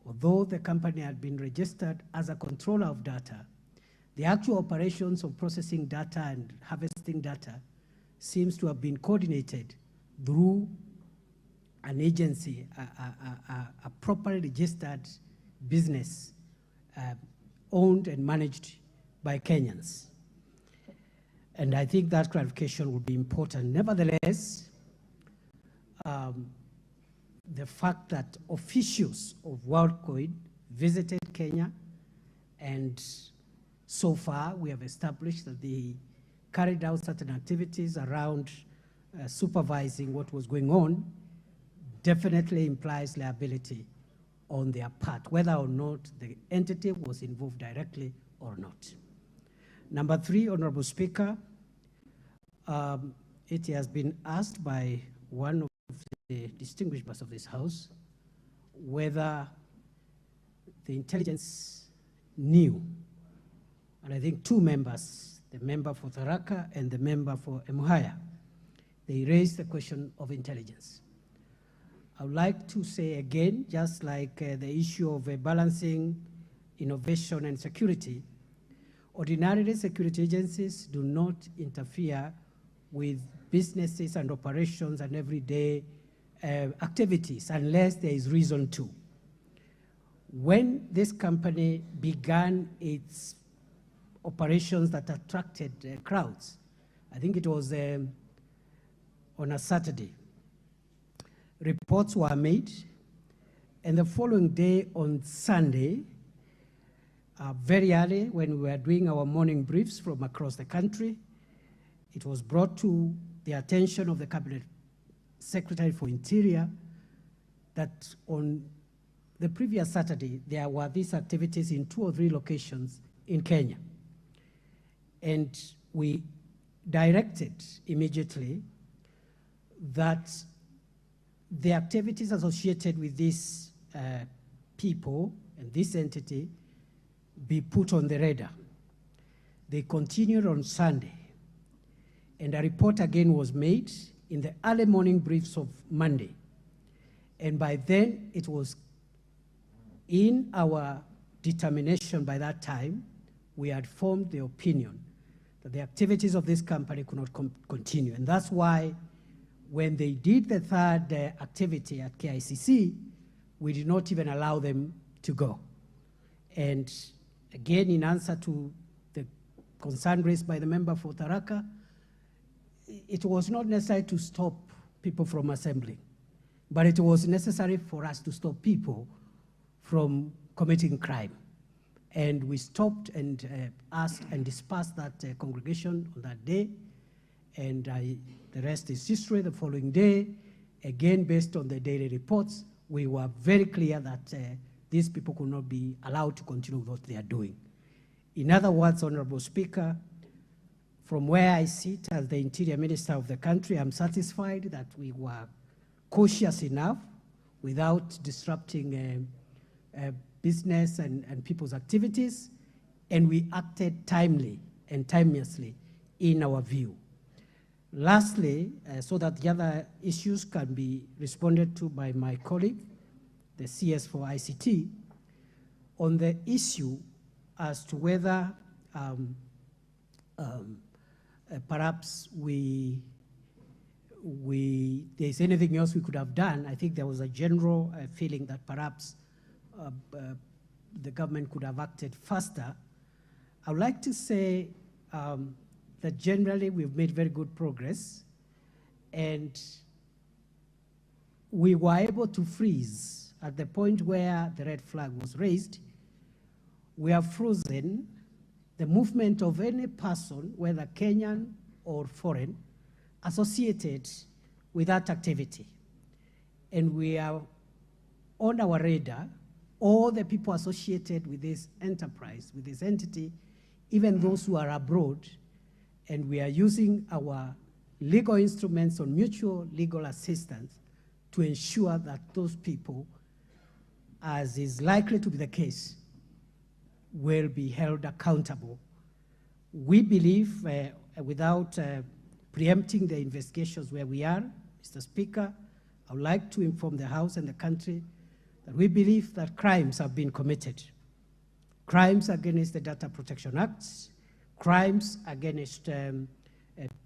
although the company had been registered as a controller of data, the actual operations of processing data and harvesting data seems to have been coordinated through an agency, a properly registered business owned and managed by Kenyans. And I think that clarification would be important. Nevertheless, the fact that officials of WorldCoin visited Kenya, and so far we have established that they carried out certain activities around supervising what was going on, definitely implies liability on their part, whether or not the entity was involved directly or not. Number three, Honorable Speaker, it has been asked by one of the distinguished members of this House whether the intelligence knew, and I think two members, the member for Tharaka and the member for Emuhaya, they raised the question of intelligence. I would like to say again, just like the issue of balancing innovation and security, ordinarily security agencies do not interfere with businesses and operations and everyday activities unless there is reason to. When this company began its operations that attracted crowds, I think it was on a Saturday, reports were made, and the following day on Sunday, very early when we were doing our morning briefs from across the country, it was brought to the attention of the Cabinet Secretary for Interior that on the previous Saturday, there were these activities in 2 or 3 locations in Kenya. And we directed immediately that the activities associated with these people and this entity be put on the radar. They continued on Sunday, and a report again was made in the early morning briefs of Monday. And by then, it was in our determination by that time, we had formed the opinion that the activities of this company could not continue. And that's why when they did the third activity at KICC, we did not even allow them to go. And again, in answer to the concern raised by the member for Tharaka, it was not necessary to stop people from assembling, but it was necessary for us to stop people from committing crime. And we stopped and asked and dispersed that congregation on that day, and the rest is history. The following day, again, based on the daily reports, we were very clear that these people could not be allowed to continue with what they are doing. In other words, Honorable Speaker, from where I sit as the Interior Minister of the country, I'm satisfied that we were cautious enough without disrupting business and people's activities, and we acted timely and timeously in our view. Lastly, so that the other issues can be responded to by my colleague, the CS for ICT, on the issue as to whether perhaps there's anything else we could have done. I think there was a general feeling that perhaps the government could have acted faster. I would like to say that generally we've made very good progress, and we were able to freeze at the point where the red flag was raised. We have frozen the movement of any person, whether Kenyan or foreign, associated with that activity. And we are on our radar, all the people associated with this enterprise, with this entity, even those who are abroad, and we are using our legal instruments on mutual legal assistance to ensure that those people, as is likely to be the case, will be held accountable. We believe, without preempting the investigations where we are, Mr. Speaker, I would like to inform the House and the country that we believe that crimes have been committed. Crimes against the Data Protection Act, crimes against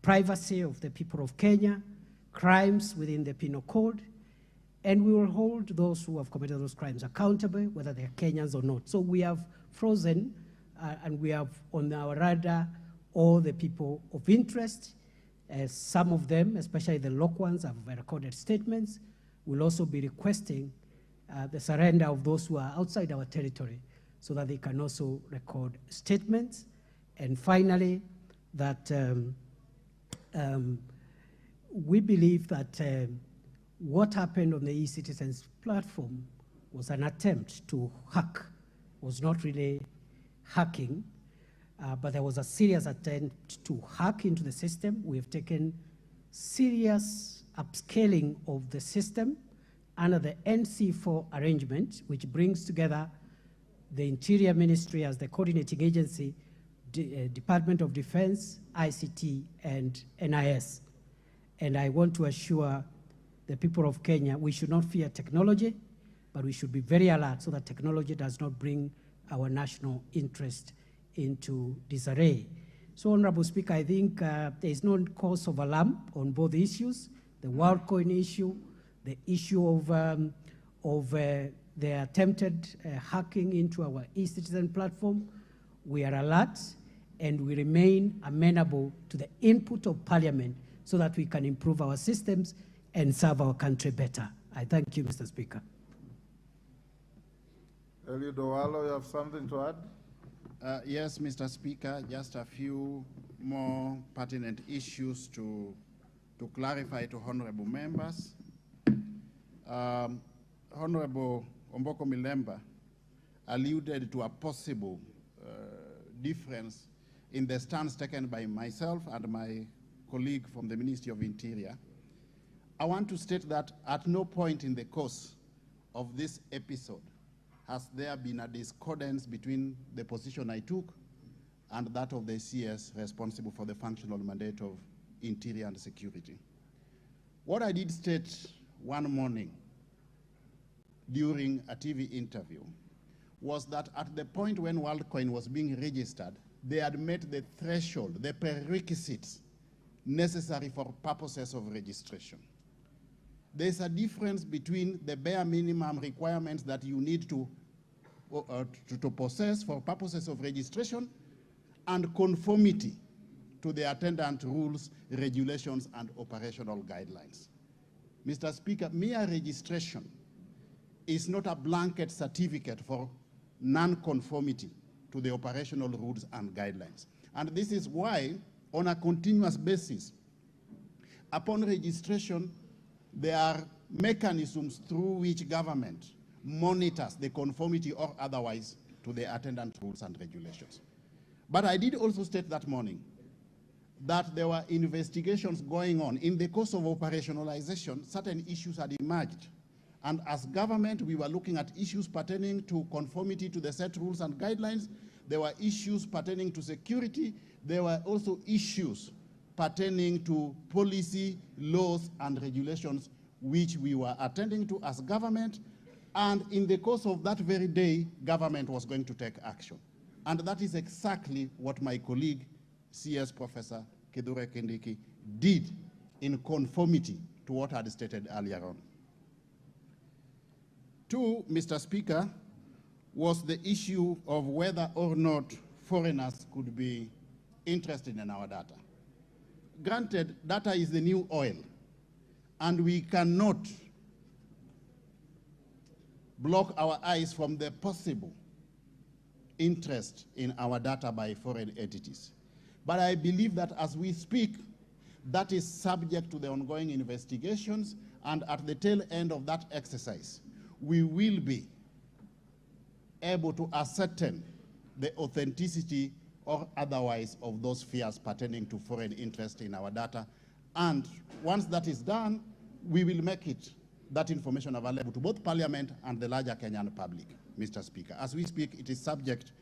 privacy of the people of Kenya, crimes within the Penal Code, and we will hold those who have committed those crimes accountable, whether they're Kenyans or not. So we have frozen and we have on our radar all the people of interest. Some of them, especially the local ones, have recorded statements. We'll also be requesting the surrender of those who are outside our territory so that they can also record statements. And finally, that we believe that what happened on the e-Citizens platform was an attempt to hack, was not really hacking, but there was a serious attempt to hack into the system. We have taken serious upscaling of the system under the NC4 arrangement, which brings together the Interior Ministry as the coordinating agency, Department of Defense, ICT, and NIS. And I want to assure the people of Kenya, we should not fear technology, but we should be very alert so that technology does not bring our national interest into disarray. So, Honorable Speaker, I think there is no cause of alarm on both issues, the WorldCoin issue, the issue of the attempted hacking into our e-citizen platform. We are alert and we remain amenable to the input of Parliament so that we can improve our systems and serve our country better. I thank you, Mr. Speaker. Eliud Owalo, you have something to add? Yes, Mr. Speaker, just a few more pertinent issues to clarify to honorable members. Honorable Omboko Milemba alluded to a possible difference in the stance taken by myself and my colleague from the Ministry of Interior. I want to state that at no point in the course of this episode has there been a discordance between the position I took and that of the CS responsible for the functional mandate of Interior and Security. What I did state one morning during a TV interview was that at the point when WorldCoin was being registered, they had met the threshold, the prerequisites necessary for purposes of registration. There's a difference between the bare minimum requirements that you need to possess for purposes of registration and conformity to the attendant rules, regulations, and operational guidelines. Mr. Speaker, mere registration is not a blanket certificate for non-conformity to the operational rules and guidelines. And this is why, on a continuous basis, upon registration, there are mechanisms through which government monitors the conformity or otherwise to the attendant rules and regulations. But I did also state that morning that there were investigations going on. In the course of operationalization, certain issues had emerged. And as government, we were looking at issues pertaining to conformity to the set rules and guidelines. There were issues pertaining to security. There were also issues pertaining to policy, laws, and regulations, which we were attending to as government. And in the course of that very day, government was going to take action. And that is exactly what my colleague, CS Professor Kithure Kindiki, did in conformity to what I had stated earlier on. Two, Mr. Speaker, was the issue of whether or not foreigners could be interested in our data. Granted, data is the new oil, and we cannot block our eyes from the possible interest in our data by foreign entities. But I believe that as we speak, that is subject to the ongoing investigations, and at the tail end of that exercise, we will be able to ascertain the authenticity or otherwise of those fears pertaining to foreign interest in our data. And once that is done, we will make that information available to both Parliament and the larger Kenyan public, Mr. Speaker. As we speak, it is subject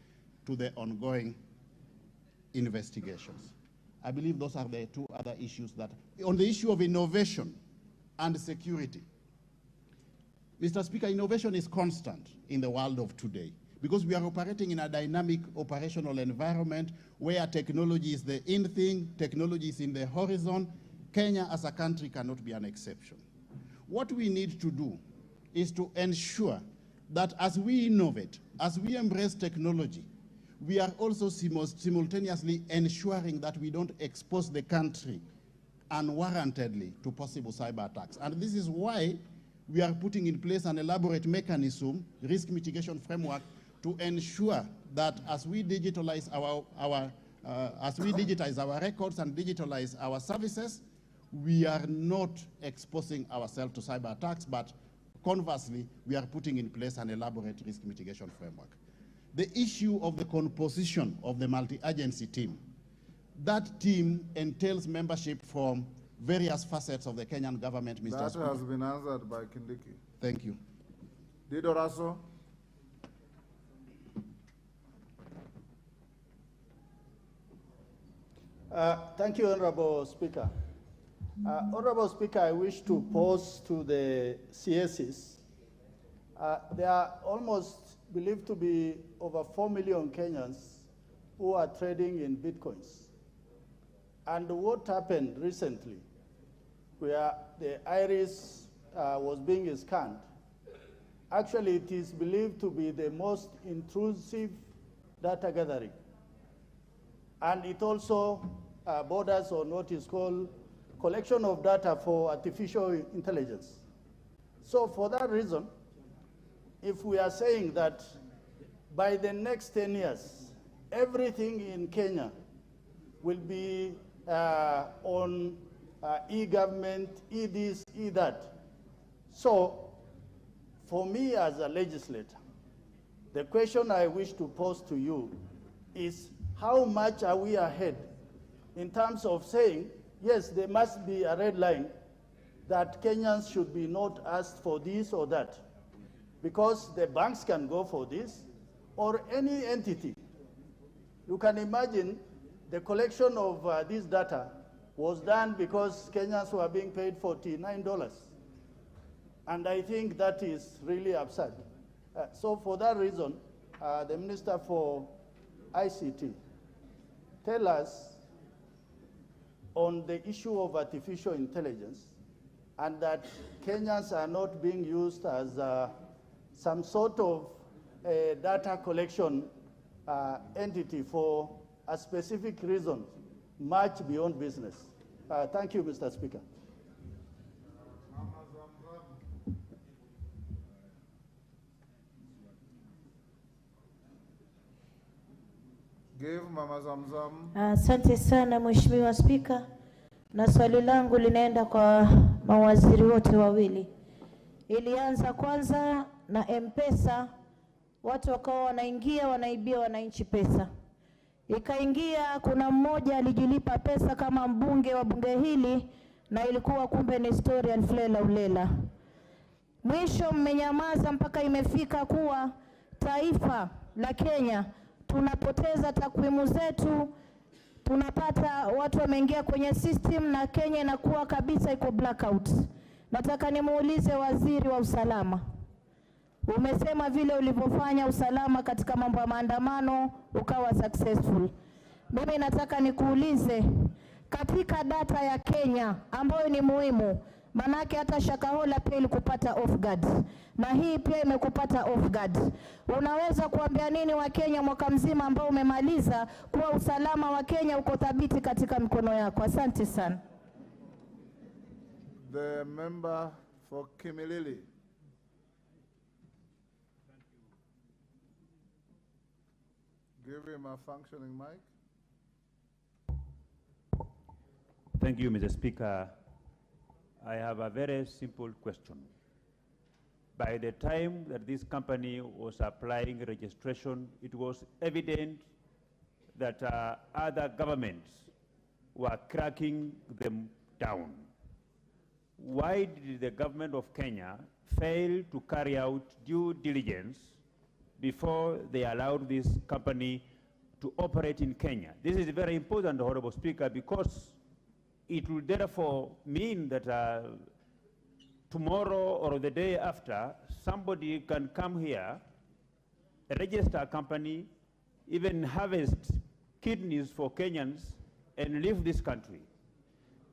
to the ongoing investigations. I believe those are the two other issues that, on the issue of innovation and security. Mr. Speaker, innovation is constant in the world of today because we are operating in a dynamic operational environment where technology is the in thing, technology is in the horizon. Kenya as a country cannot be an exception. What we need to do is to ensure that as we innovate, as we embrace technology, we are also simultaneously ensuring that we don't expose the country unwarrantedly to possible cyber attacks. And this is why we are putting in place an elaborate mechanism, risk mitigation framework, to ensure that as we digitalize our records and digitalize our services, we are not exposing ourselves to cyber attacks, but conversely, we are putting in place an elaborate risk mitigation framework. The issue of the composition of the multi-agency team, that team entails membership from various facets of the Kenyan government, Mr. That Speaker. has been answered by Kindiki. Thank you. Dido Raso. Thank you, Honorable Speaker. Honorable Speaker, I wish to pose to the CSs. There are almost believed to be over 4 million Kenyans who are trading in Bitcoins. And what happened recently, where the iris was being scanned, actually it is believed to be the most intrusive data gathering. And it also borders on what is called collection of data for artificial intelligence. So for that reason, if we are saying that by the next 10 years, everything in Kenya will be on e-government, e-this, e-that. So for me as a legislator, the question I wish to pose to you is how much are we ahead in terms of saying, yes, there must be a red line that Kenyans should be not asked for this or that, because the banks can go for this, or any entity. You can imagine the collection of this data was done because Kenyans were being paid $49. And I think that is really absurd. So for that reason, the Minister for ICT, tell us on the issue of artificial intelligence, and that Kenyans are not being used as some sort of data collection entity for a specific reason, much beyond business. Thank you, Mr. Speaker. Give Mama Zamzam. Asante sana Mheshimiwa Spika, na swali langu linaenda kwa mawaziri wote wawili. Ilianza kwanza na M-Pesa, watu wakawa wanaingia wanaibia wananchi pesa. Ikaingia kuna mmoja alijilipa pesa kama mbunge wa bunge hili, na ilikuwa kumbe ni story alflela ulela. Mwisho mmenyamaza mpaka imefika kuwa taifa la Kenya tunapoteza takwimu zetu, tunapata watu wameingia kwenye system na Kenya inakuwa kabisa iko blackout. Nataka nimuulize waziri wa usalama. Umesema vile ulivyofanya usalama katika mambo ya maandamano ukawa successful. Mimi nataka nikuulize katika data ya Kenya ambayo ni muhimu, manake hata Shakahola pia ilikupata off guard, na hii pia imekupata off guard. Unaweza kuambia nini wa Kenya mwaka mzima ambao umemaliza kuwa usalama wa Kenya uko thabiti katika mikono yako? Asante sana. The member for Kimilili. Give him a functioning mic. Thank you, Mr. Speaker. I have a very simple question. By the time that this company was applying registration, it was evident that other governments were cracking them down. Why did the government of Kenya fail to carry out due diligence before they allowed this company to operate in Kenya? This is very important, Honorable Speaker, because it will therefore mean that tomorrow or the day after, somebody can come here, register a company, even harvest kidneys for Kenyans, and leave this country.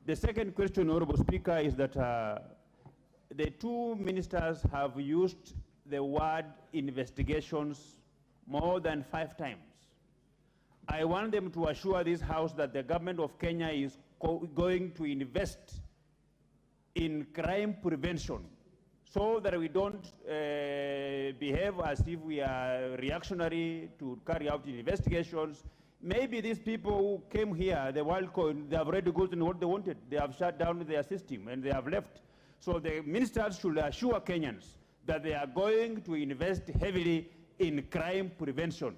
The second question, Honorable Speaker, is that the two ministers have used the word investigations more than 5 times. I want them to assure this House that the government of Kenya is going to invest in crime prevention so that we don't behave as if we are reactionary to carry out investigations. Maybe these people who came here, the WorldCoin, they have already gotten what they wanted. They have shut down their system and they have left. So the ministers should assure Kenyans that they are going to invest heavily in crime prevention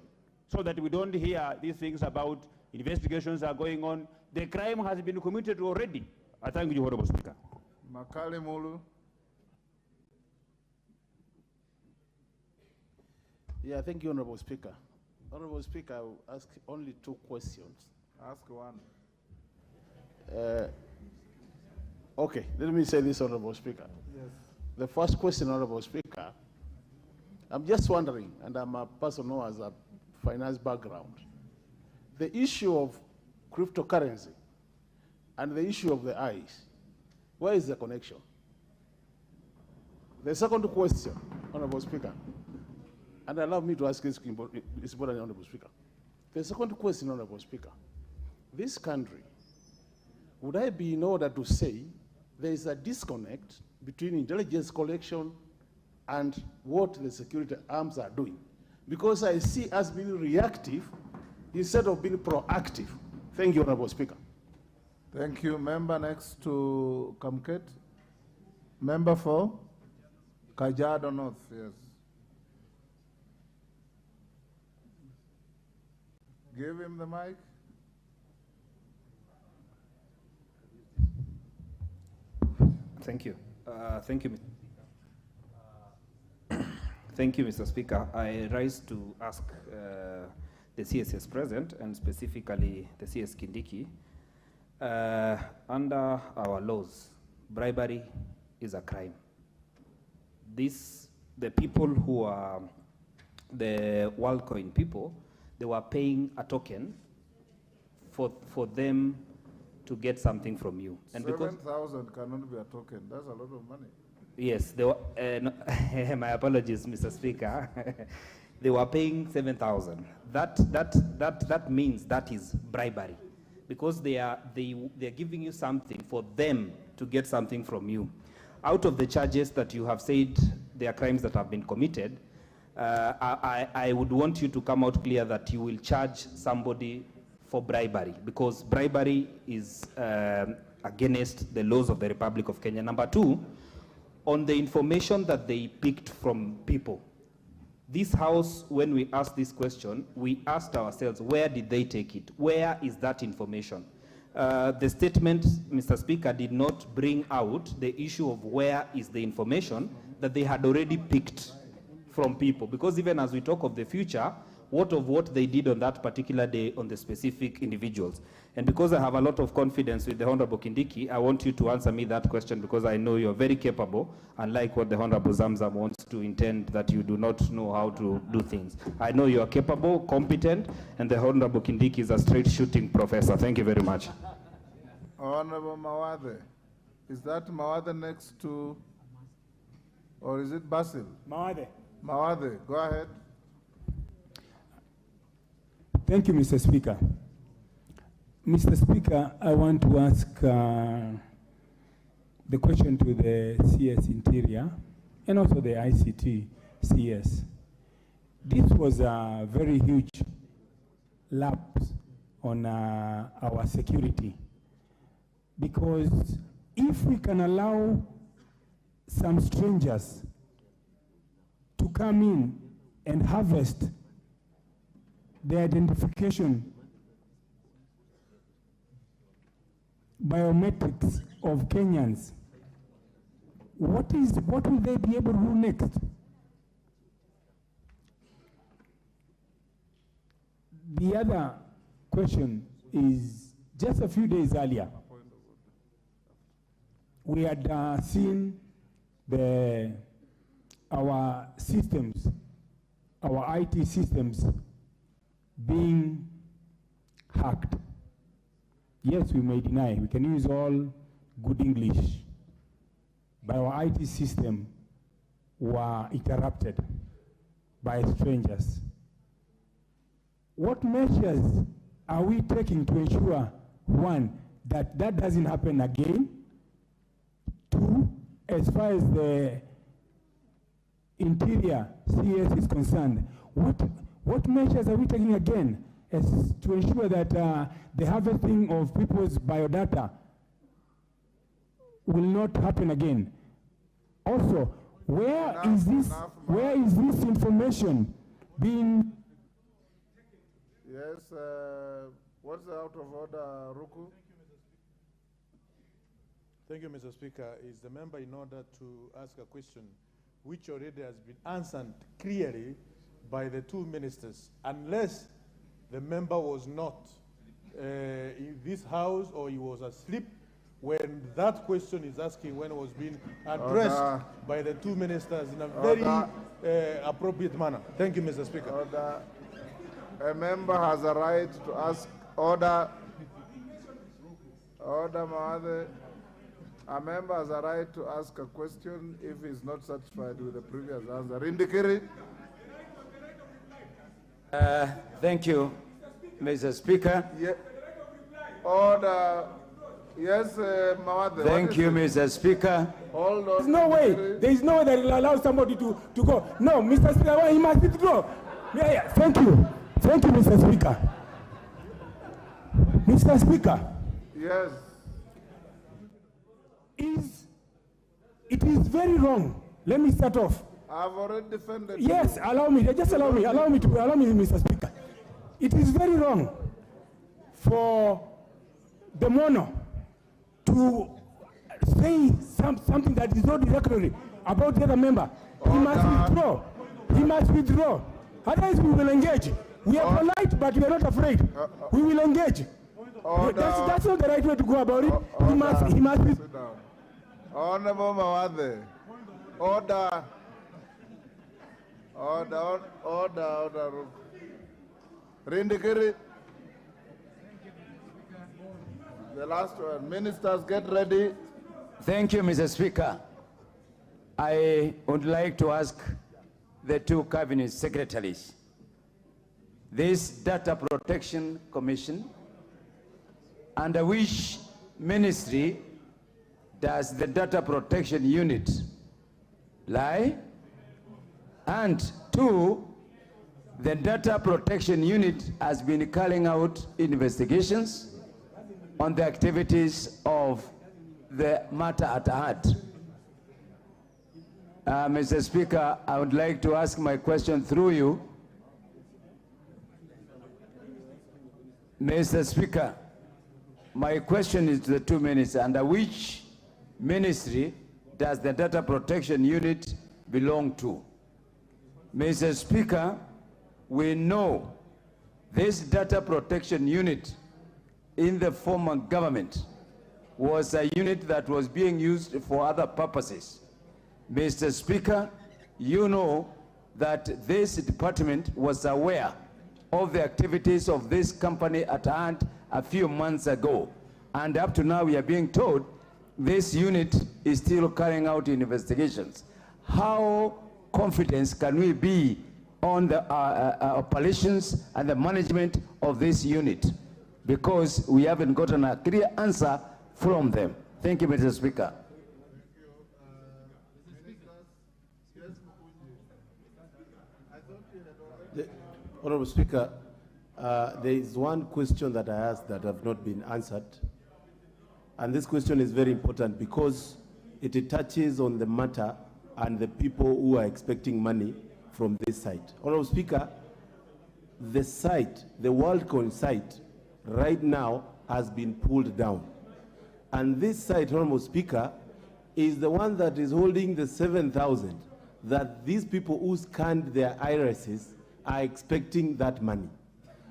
so that we don't hear these things about investigations are going on. The crime has been committed already. I thank you, Honorable Speaker. Makale Mulu. Yeah, thank you, Honorable Speaker. Honorable Speaker, I will ask only 2 questions. Ask one. Okay, let me say this, Honorable Speaker. Yes. The first question, Honorable Speaker, I'm just wondering, and I'm a person who has a finance background, the issue of cryptocurrency and the issue of the eyes, where is the connection? The second question, Honorable Speaker, and allow me to ask this, it's important, Honorable Speaker. The second question, Honorable Speaker, this country, would I be in order to say there is a disconnect between intelligence collection and what the security arms are doing? Because I see us being reactive instead of being proactive. Thank you, Honorable Speaker. Thank you. Member next to Kamket. Member for Kajiado North, yes. Give him the mic. Thank you. Thank you. Thank you, Mr. Speaker. I rise to ask the CSS present, and specifically the CS Kindiki. Under our laws, bribery is a crime. The people who are the WorldCoin people, they were paying a token for them to get something from you. And 7,000 cannot be a token. That's a lot of money. Yes, they were, no, my apologies, Mr. Speaker. They were paying 7,000. That means that is bribery, because they are giving you something for them to get something from you. Out of the charges that you have said they are crimes that have been committed, I would want you to come out clear that you will charge somebody for bribery, because bribery is against the laws of the Republic of Kenya. Number 2, on the information that they picked from people. This House, when we asked this question, we asked ourselves, where did they take it? Where is that information? The statement, Mr. Speaker, did not bring out the issue of where is the information that they had already picked from people. Because even as we talk of the future, what they did on that particular day on the specific individuals. And because I have a lot of confidence with the Honorable Kindiki, I want you to answer me that question, because I know you're very capable, unlike what the Honorable Zamzam wants to intend, that you do not know how to do things. I know you are capable, competent, and the Honorable Kindiki is a straight shooting professor. Thank you very much. Honorable Mawade. Is that Mawade next to, or is it Basil? Mawade. Mawade, go ahead. Thank you, Mr. Speaker. Mr. Speaker, I want to ask the question to the CS Interior and also the ICT CS. This was a very huge lapse on our security, because if we can allow some strangers to come in and harvest the identification biometrics of Kenyans, what will they be able to do next? The other question is, just a few days earlier, we had seen our systems, our IT systems being hacked. Yes, we may deny. We can use all good English. But our IT system were interrupted by strangers. What measures are we taking to ensure, one, that that doesn't happen again? Two, as far as the Interior CS is concerned, what measures are we taking again as to ensure that the harvesting of people's biodata will not happen again? Also, where is this information being? Yes, what's the out of order, Ruku? Thank you, Mr. Speaker. Is the member in order to ask a question which already has been answered clearly by the two ministers, unless the member was not in this house or he was asleep when that question is asking, when it was being addressed by the two ministers in a very appropriate manner. Thank you, Mr. Speaker. Order. A member has a right to ask. Order. Order, Mawade. A member has a right to ask a question if he is not satisfied with the previous answer. Indicate. Thank you, Mr. Speaker. Yeah. Order. Yes, Mawade. Thank you, Mr. Speaker. Hold on. There's no way. There is no way that will allow somebody to go. No, Mr. Speaker, he must withdraw. Yeah. Thank you. Thank you, Mr. Speaker. Mr. Speaker. Yes. It is very wrong. Let me start off. I've already defended. Yes, you. allow me. Just allow me, Mr. Speaker. It is very wrong for the mono to say something that is not derogatory about the other member. He must withdraw. He must withdraw. Otherwise, we will engage. We are polite, but we are not afraid. We will engage. That's not the right way to go about it. He must. Sit down. Honorable Mawade. Order. Rindikiri. The last one. Ministers, get ready. Thank you, Mr. Speaker. I would like to ask the two cabinet secretaries. This Data Protection Commission, under which ministry does the Data Protection Unit lie? And two, the Data Protection Unit has been carrying out investigations on the activities of the matter at hand. Mr. Speaker, I would like to ask my question through you. Mr. Speaker, my question is to the two ministers. Under which ministry does the Data Protection Unit belong to? Mr. Speaker, we know this Data Protection Unit in the former government was a unit that was being used for other purposes. Mr. Speaker, you know that this department was aware of the activities of this company at hand a few months ago. And up to now, we are being told this unit is still carrying out investigations. How confident can we be on the operations and the management of this unit? Because we haven't gotten a clear answer from them. Thank you, Mr. Speaker. Honorable Speaker, there is one question that I asked that have not been answered. And this question is very important because it touches on the matter and the people who are expecting money from this site. Honorable Speaker, the site, the WorldCoin site, right now has been pulled down. And this site, Honorable Speaker, is the one that is holding the 7,000 that these people who scanned their irises are expecting that money.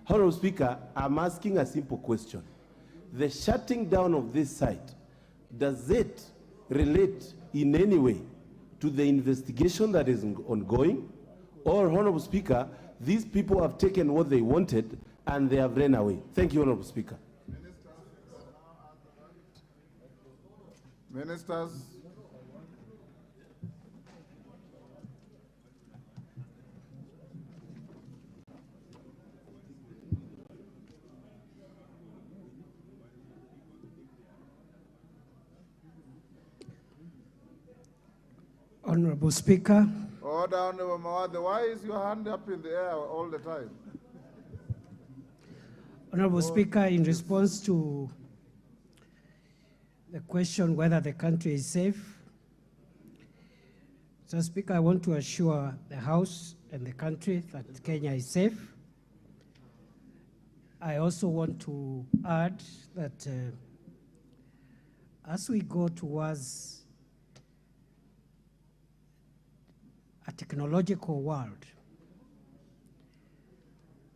Honorable Speaker, I'm asking a simple question. The shutting down of this site, does it relate in any way to the investigation that is ongoing? Or, Honorable Speaker, these people have taken what they wanted and they have ran away? Thank you, Honorable Speaker. Ministers. Honorable Speaker. Order, Honorable Mawade. Why is your hand up in the air all the time? Honorable Speaker, in response to the question whether the country is safe, Mr. Speaker, I want to assure the House and the country that Kenya is safe. I also want to add that as we go towards a technological world,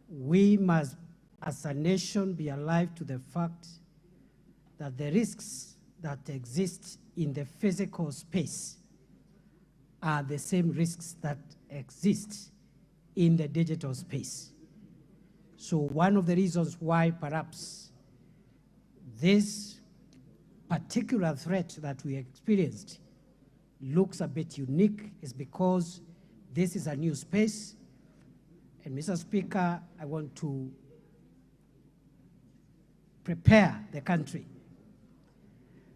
we must, as a nation, be alive to the fact that the risks that exist in the physical space are the same risks that exist in the digital space. So one of the reasons why perhaps this particular threat that we experienced looks a bit unique is because this is a new space. And Mr. Speaker, I want to prepare the country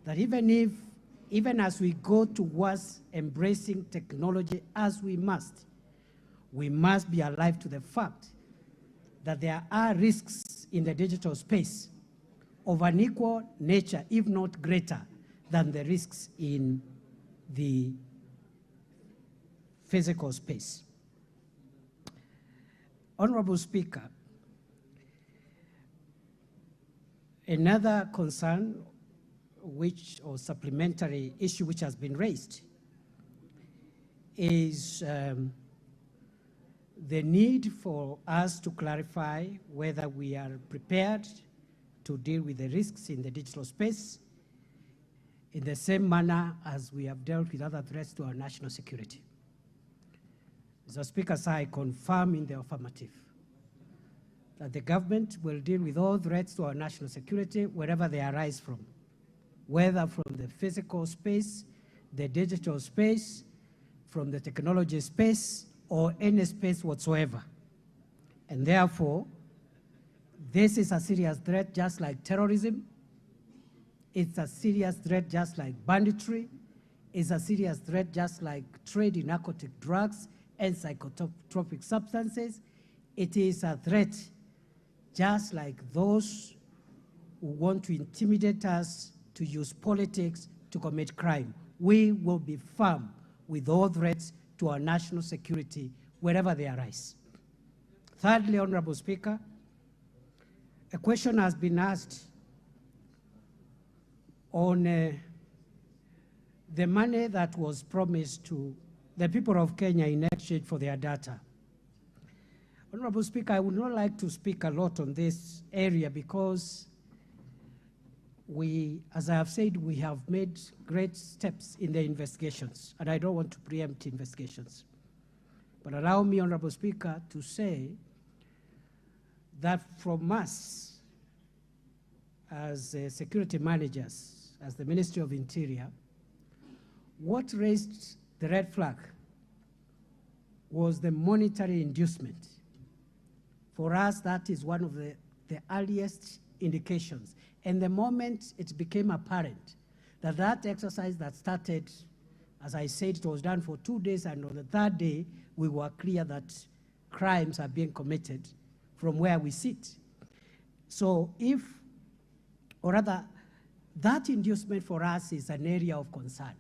that even as we go towards embracing technology as we must be alive to the fact that there are risks in the digital space of an equal nature, if not greater, than the risks in the physical space. Honorable Speaker, another concern or supplementary issue which has been raised is the need for us to clarify whether we are prepared to deal with the risks in the digital space in the same manner as we have dealt with other threats to our national security. Mr. Speaker, sir, I confirm in the affirmative that the government will deal with all threats to our national security wherever they arise from, whether from the physical space, the digital space, from the technology space, or any space whatsoever. And therefore, this is a serious threat just like terrorism. It's a serious threat just like banditry. It's a serious threat just like trade in narcotic drugs and psychotropic substances. It is a threat just like those who want to intimidate us to use politics to commit crime. We will be firm with all threats to our national security wherever they arise. Thirdly, Honorable Speaker, a question has been asked on the money that was promised to the people of Kenya in exchange for their data. Honorable Speaker, I would not like to speak a lot on this area because as I have said, we have made great steps in the investigations, and I don't want to preempt investigations. But allow me, Honorable Speaker, to say that from us, as security managers, as the Ministry of Interior, what raised the red flag was the monetary inducement. For us, that is one of the earliest indications. And the moment it became apparent that that exercise that started, as I said, it was done for 2 days, and on the third day, we were clear that crimes are being committed from where we sit. So that inducement for us is an area of concern.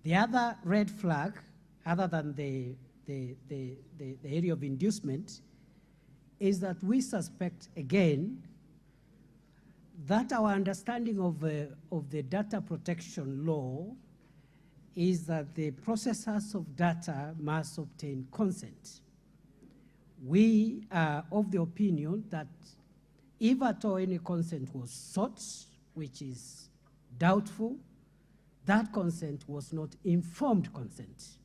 The other red flag, other than the area of inducement, is that we suspect, again, that our understanding of the data protection law is that the processors of data must obtain consent. We are of the opinion that if at all any consent was sought, which is doubtful, that consent was not informed consent.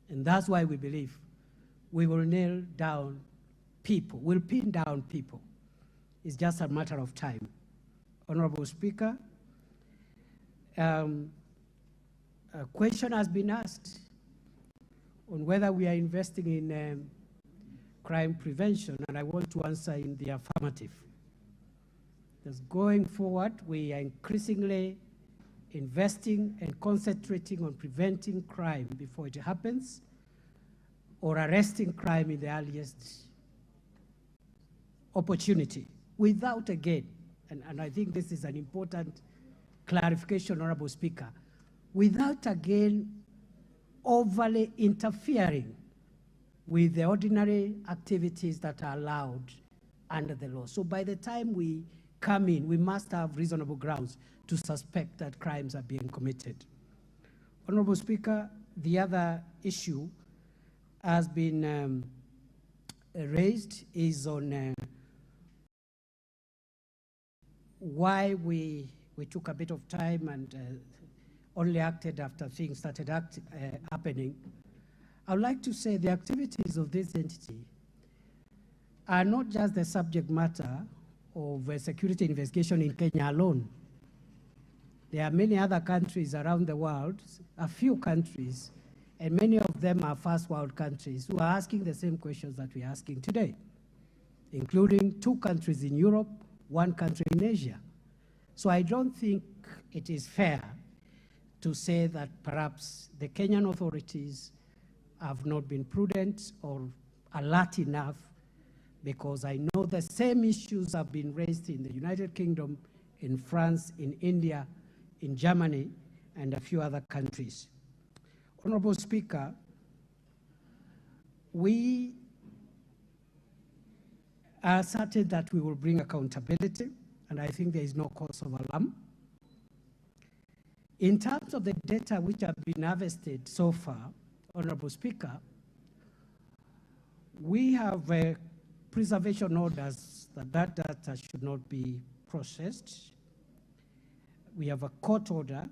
And that's why we believe we will nail down people, we'll pin down people. It's just a matter of time. Honorable Speaker, a question has been asked on whether we are investing in crime prevention, and I want to answer in the affirmative. Because going forward, we are increasingly investing and concentrating on preventing crime before it happens, or arresting crime in the earliest opportunity, without, again, and I think this is an important clarification, Honorable Speaker, without, again, overly interfering with the ordinary activities that are allowed under the law. So by the time we come in, we must have reasonable grounds to suspect that crimes are being committed. Honorable Speaker, the other issue has been raised is on why we took a bit of time and only acted after things started happening. I would like to say the activities of this entity are not just the subject matter of a security investigation in Kenya alone. There are many other countries around the world, a few countries, and many of them are first world countries who are asking the same questions that we're asking today, including 2 countries in Europe, 1 country in Asia. So I don't think it is fair to say that perhaps the Kenyan authorities have not been prudent or alert enough, because I know the same issues have been raised in the United Kingdom, in France, in India, in Germany, and a few other countries. Honorable Speaker, we are certain that we will bring accountability, and I think there is no cause of alarm. In terms of the data which have been harvested so far, Honorable Speaker, we have preservation orders that data should not be processed. We have a court order,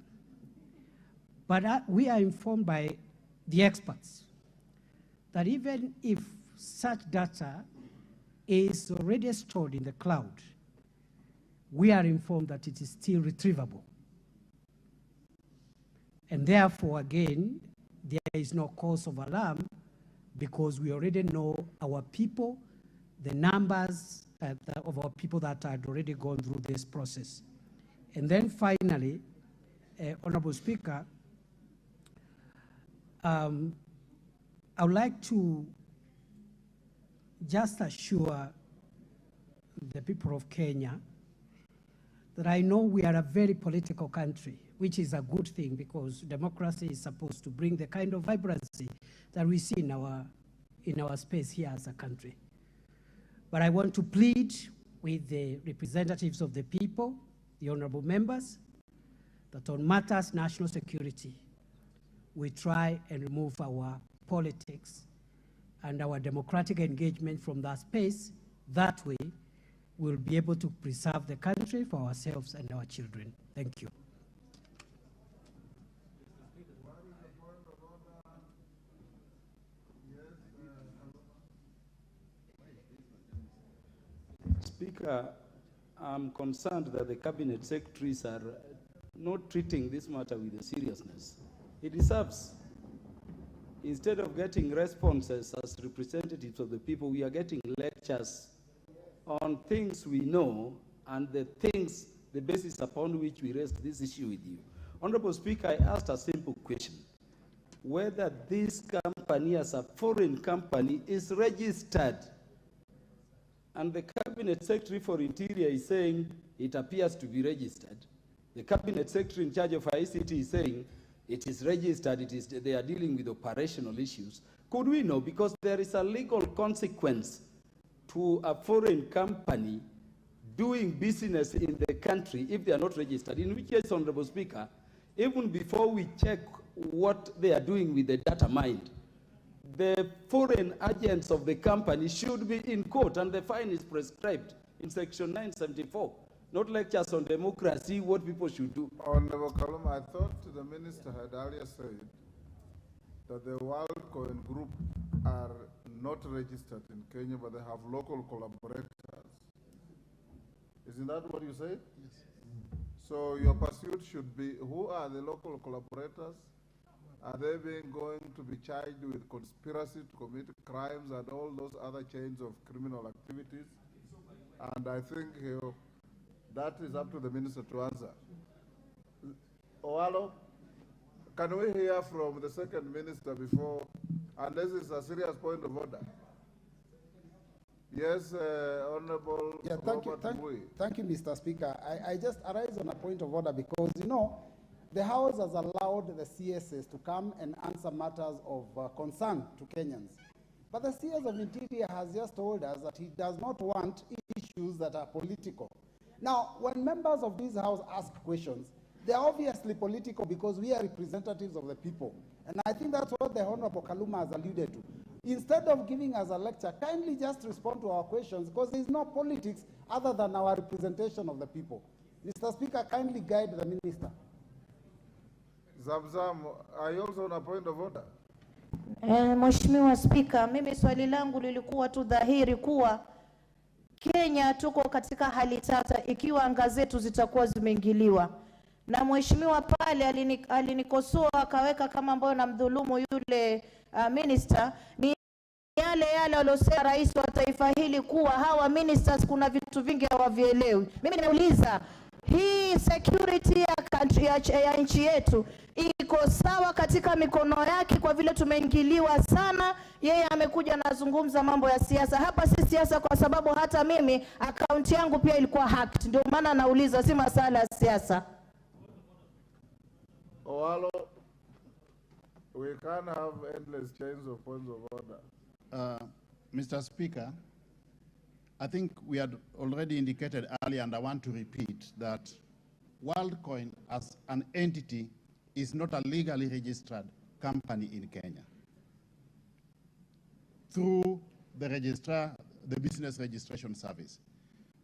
but we are informed by the experts that even if such data is already stored in the cloud, we are informed that it is still retrievable. And therefore, again, there is no cause of alarm, because we already know our people, the numbers of our people that had already gone through this process. And then finally, Honorable Speaker, I would like to just assure the people of Kenya that I know we are a very political country, which is a good thing, because democracy is supposed to bring the kind of vibrancy that we see in our space here as a country. But I want to plead with the representatives of the people, the honorable members, that on matters national security, we try and remove our politics and our democratic engagement from that space. That way, we'll be able to preserve the country for ourselves and our children. Thank you. Speaker, I'm concerned that the cabinet secretaries are not treating this matter with the seriousness it deserves. Instead of getting responses as representatives of the people, we are getting lectures on things we know and the basis upon which we raised this issue with you. Honorable Speaker, I asked a simple question: whether this company as a foreign company is registered. And the Cabinet Secretary for Interior is saying it appears to be registered. The Cabinet Secretary in charge of ICT is saying it is registered, they are dealing with operational issues. Could we know? Because there is a legal consequence to a foreign company doing business in the country if they are not registered. In which case, Honorable Speaker, even before we check what they are doing with the data mined, the foreign agents of the company should be in court, and the fine is prescribed in Section 974. Not lectures on democracy, what people should do. Honorable Kaluma, I thought the minister had earlier said that the WorldCoin Group are not registered in Kenya, but they have local collaborators. Isn't that what you said? Yes. So your pursuit should be, who are the local collaborators? Are they going to be charged with conspiracy to commit crimes and all those other chains of criminal activities? And I think that is up to the minister to answer. Owalo, can we hear from the second minister before, unless it's a serious point of order? Yes, Honorable. Yeah, thank you, Mr. Speaker. I just arise on a point of order because, you know, the House has allowed the CSS to come and answer matters of concern to Kenyans. But the CS of Interior has just told us that he does not want issues that are political. Now, when members of this House ask questions, they're obviously political because we are representatives of the people. And I think that's what the Honorable Kaluma has alluded to. Instead of giving us a lecture, kindly just respond to our questions because there's no politics other than our representation of the people. Mr. Speaker, kindly guide the minister. Zamzam, are you also on a point of order? Mheshimiwa Spika, mimi swali langu lilikuwa tu dhahiri kuwa Kenya tuko katika hali tata ikiwa anga zetu zitakuwa zimeingiliwa. Na mheshimiwa pale alinikosoa akaweka kama ambayo namdhulumu yule minister, ni yale waliosema rais wa taifa hili kuwa hawa ministers kuna vitu vingi hawavielewi. Mimi nimeuliza hii security ya nchi yetu iko sawa katika mikono yake kwa vile tumeingiliwa sana? Yeye amekuja anazungumza mambo ya siasa. Hapa si siasa kwa sababu hata mimi akaunti yangu pia ilikuwa hacked. Ndio maana nauliza, si masala ya siasa. Owalo, we can't have endless chains of points of order. Mr. Speaker, I think we had already indicated earlier, and I want to repeat, that WorldCoin as an entity is not a legally registered company in Kenya. Through the registrar, the Business Registration Service.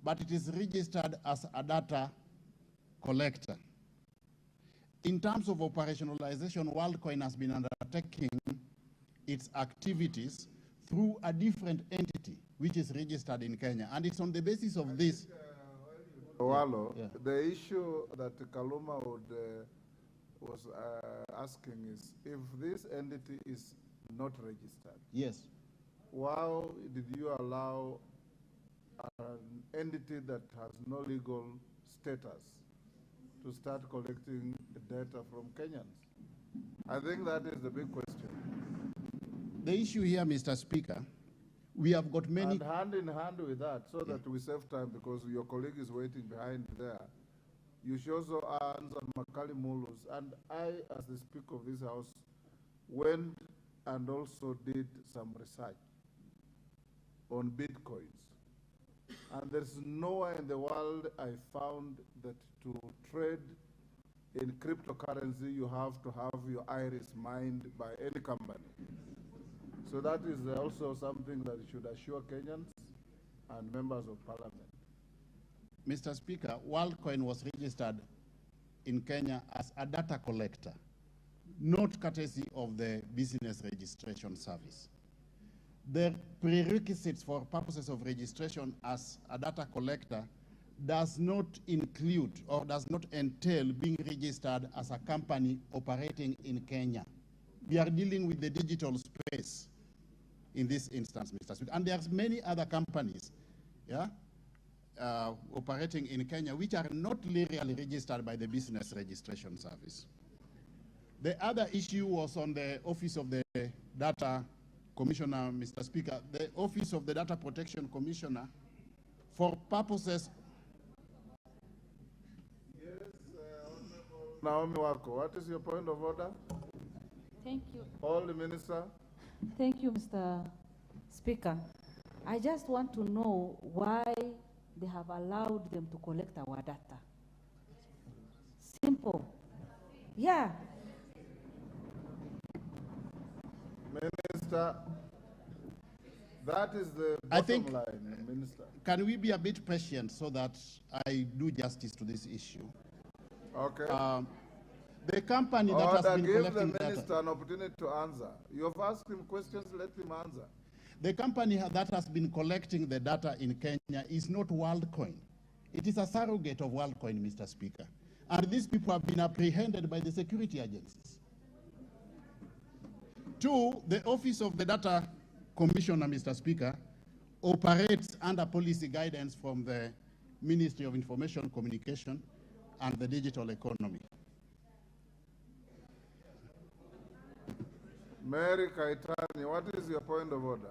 But it is registered as a data collector. In terms of operationalization, WorldCoin has been undertaking its activities through a different entity which is registered in Kenya. And it's on the basis of this. Owalo, the issue that Kaluma was asking is, if this entity is not registered, yes, why did you allow an entity that has no legal status to start collecting data from Kenyans? I think that is the big question. The issue here, Mr. Speaker, we have got many... And hand in hand with that, so that we save time, because your colleague is waiting behind there, you should also answer Makali Mulus. And I, as the Speaker of this House, went and also did some research on Bitcoins. And there's nowhere in the world I found that to trade in cryptocurrency, you have to have your iris mined by any company. So that is also something that should assure Kenyans and members of parliament. Mr. Speaker, WorldCoin was registered in Kenya as a data collector, not courtesy of the Business Registration Service. The prerequisites for purposes of registration as a data collector does not include or does not entail being registered as a company operating in Kenya. We are dealing with the digital space in this instance, Mr. Speaker. And there's many other companies operating in Kenya which are not legally registered by the Business Registration Service. The other issue was on the Office of the Data Commissioner, Mr. Speaker. The Office of the Data Protection Commissioner, for purposes... Yes, Naomi Wako, what is your point of order? Thank you. All the minister. Thank you, Mr. Speaker. I just want to know why they have allowed them to collect our data. Simple. Yeah. Minister, that is the bottom line, Minister. Can we be a bit patient so that I do justice to this issue? Okay. The company that has been give collecting the minister data. an opportunity to answer. You have asked him questions, let him answer. The company that has been collecting the data in Kenya is not WorldCoin. It is a surrogate of WorldCoin, Mr. Speaker. And these people have been apprehended by the security agencies. Two, the Office of the Data Commissioner, Mr. Speaker, operates under policy guidance from the Ministry of Information Communication and the Digital Economy. Mary Kaitani, what is your point of order?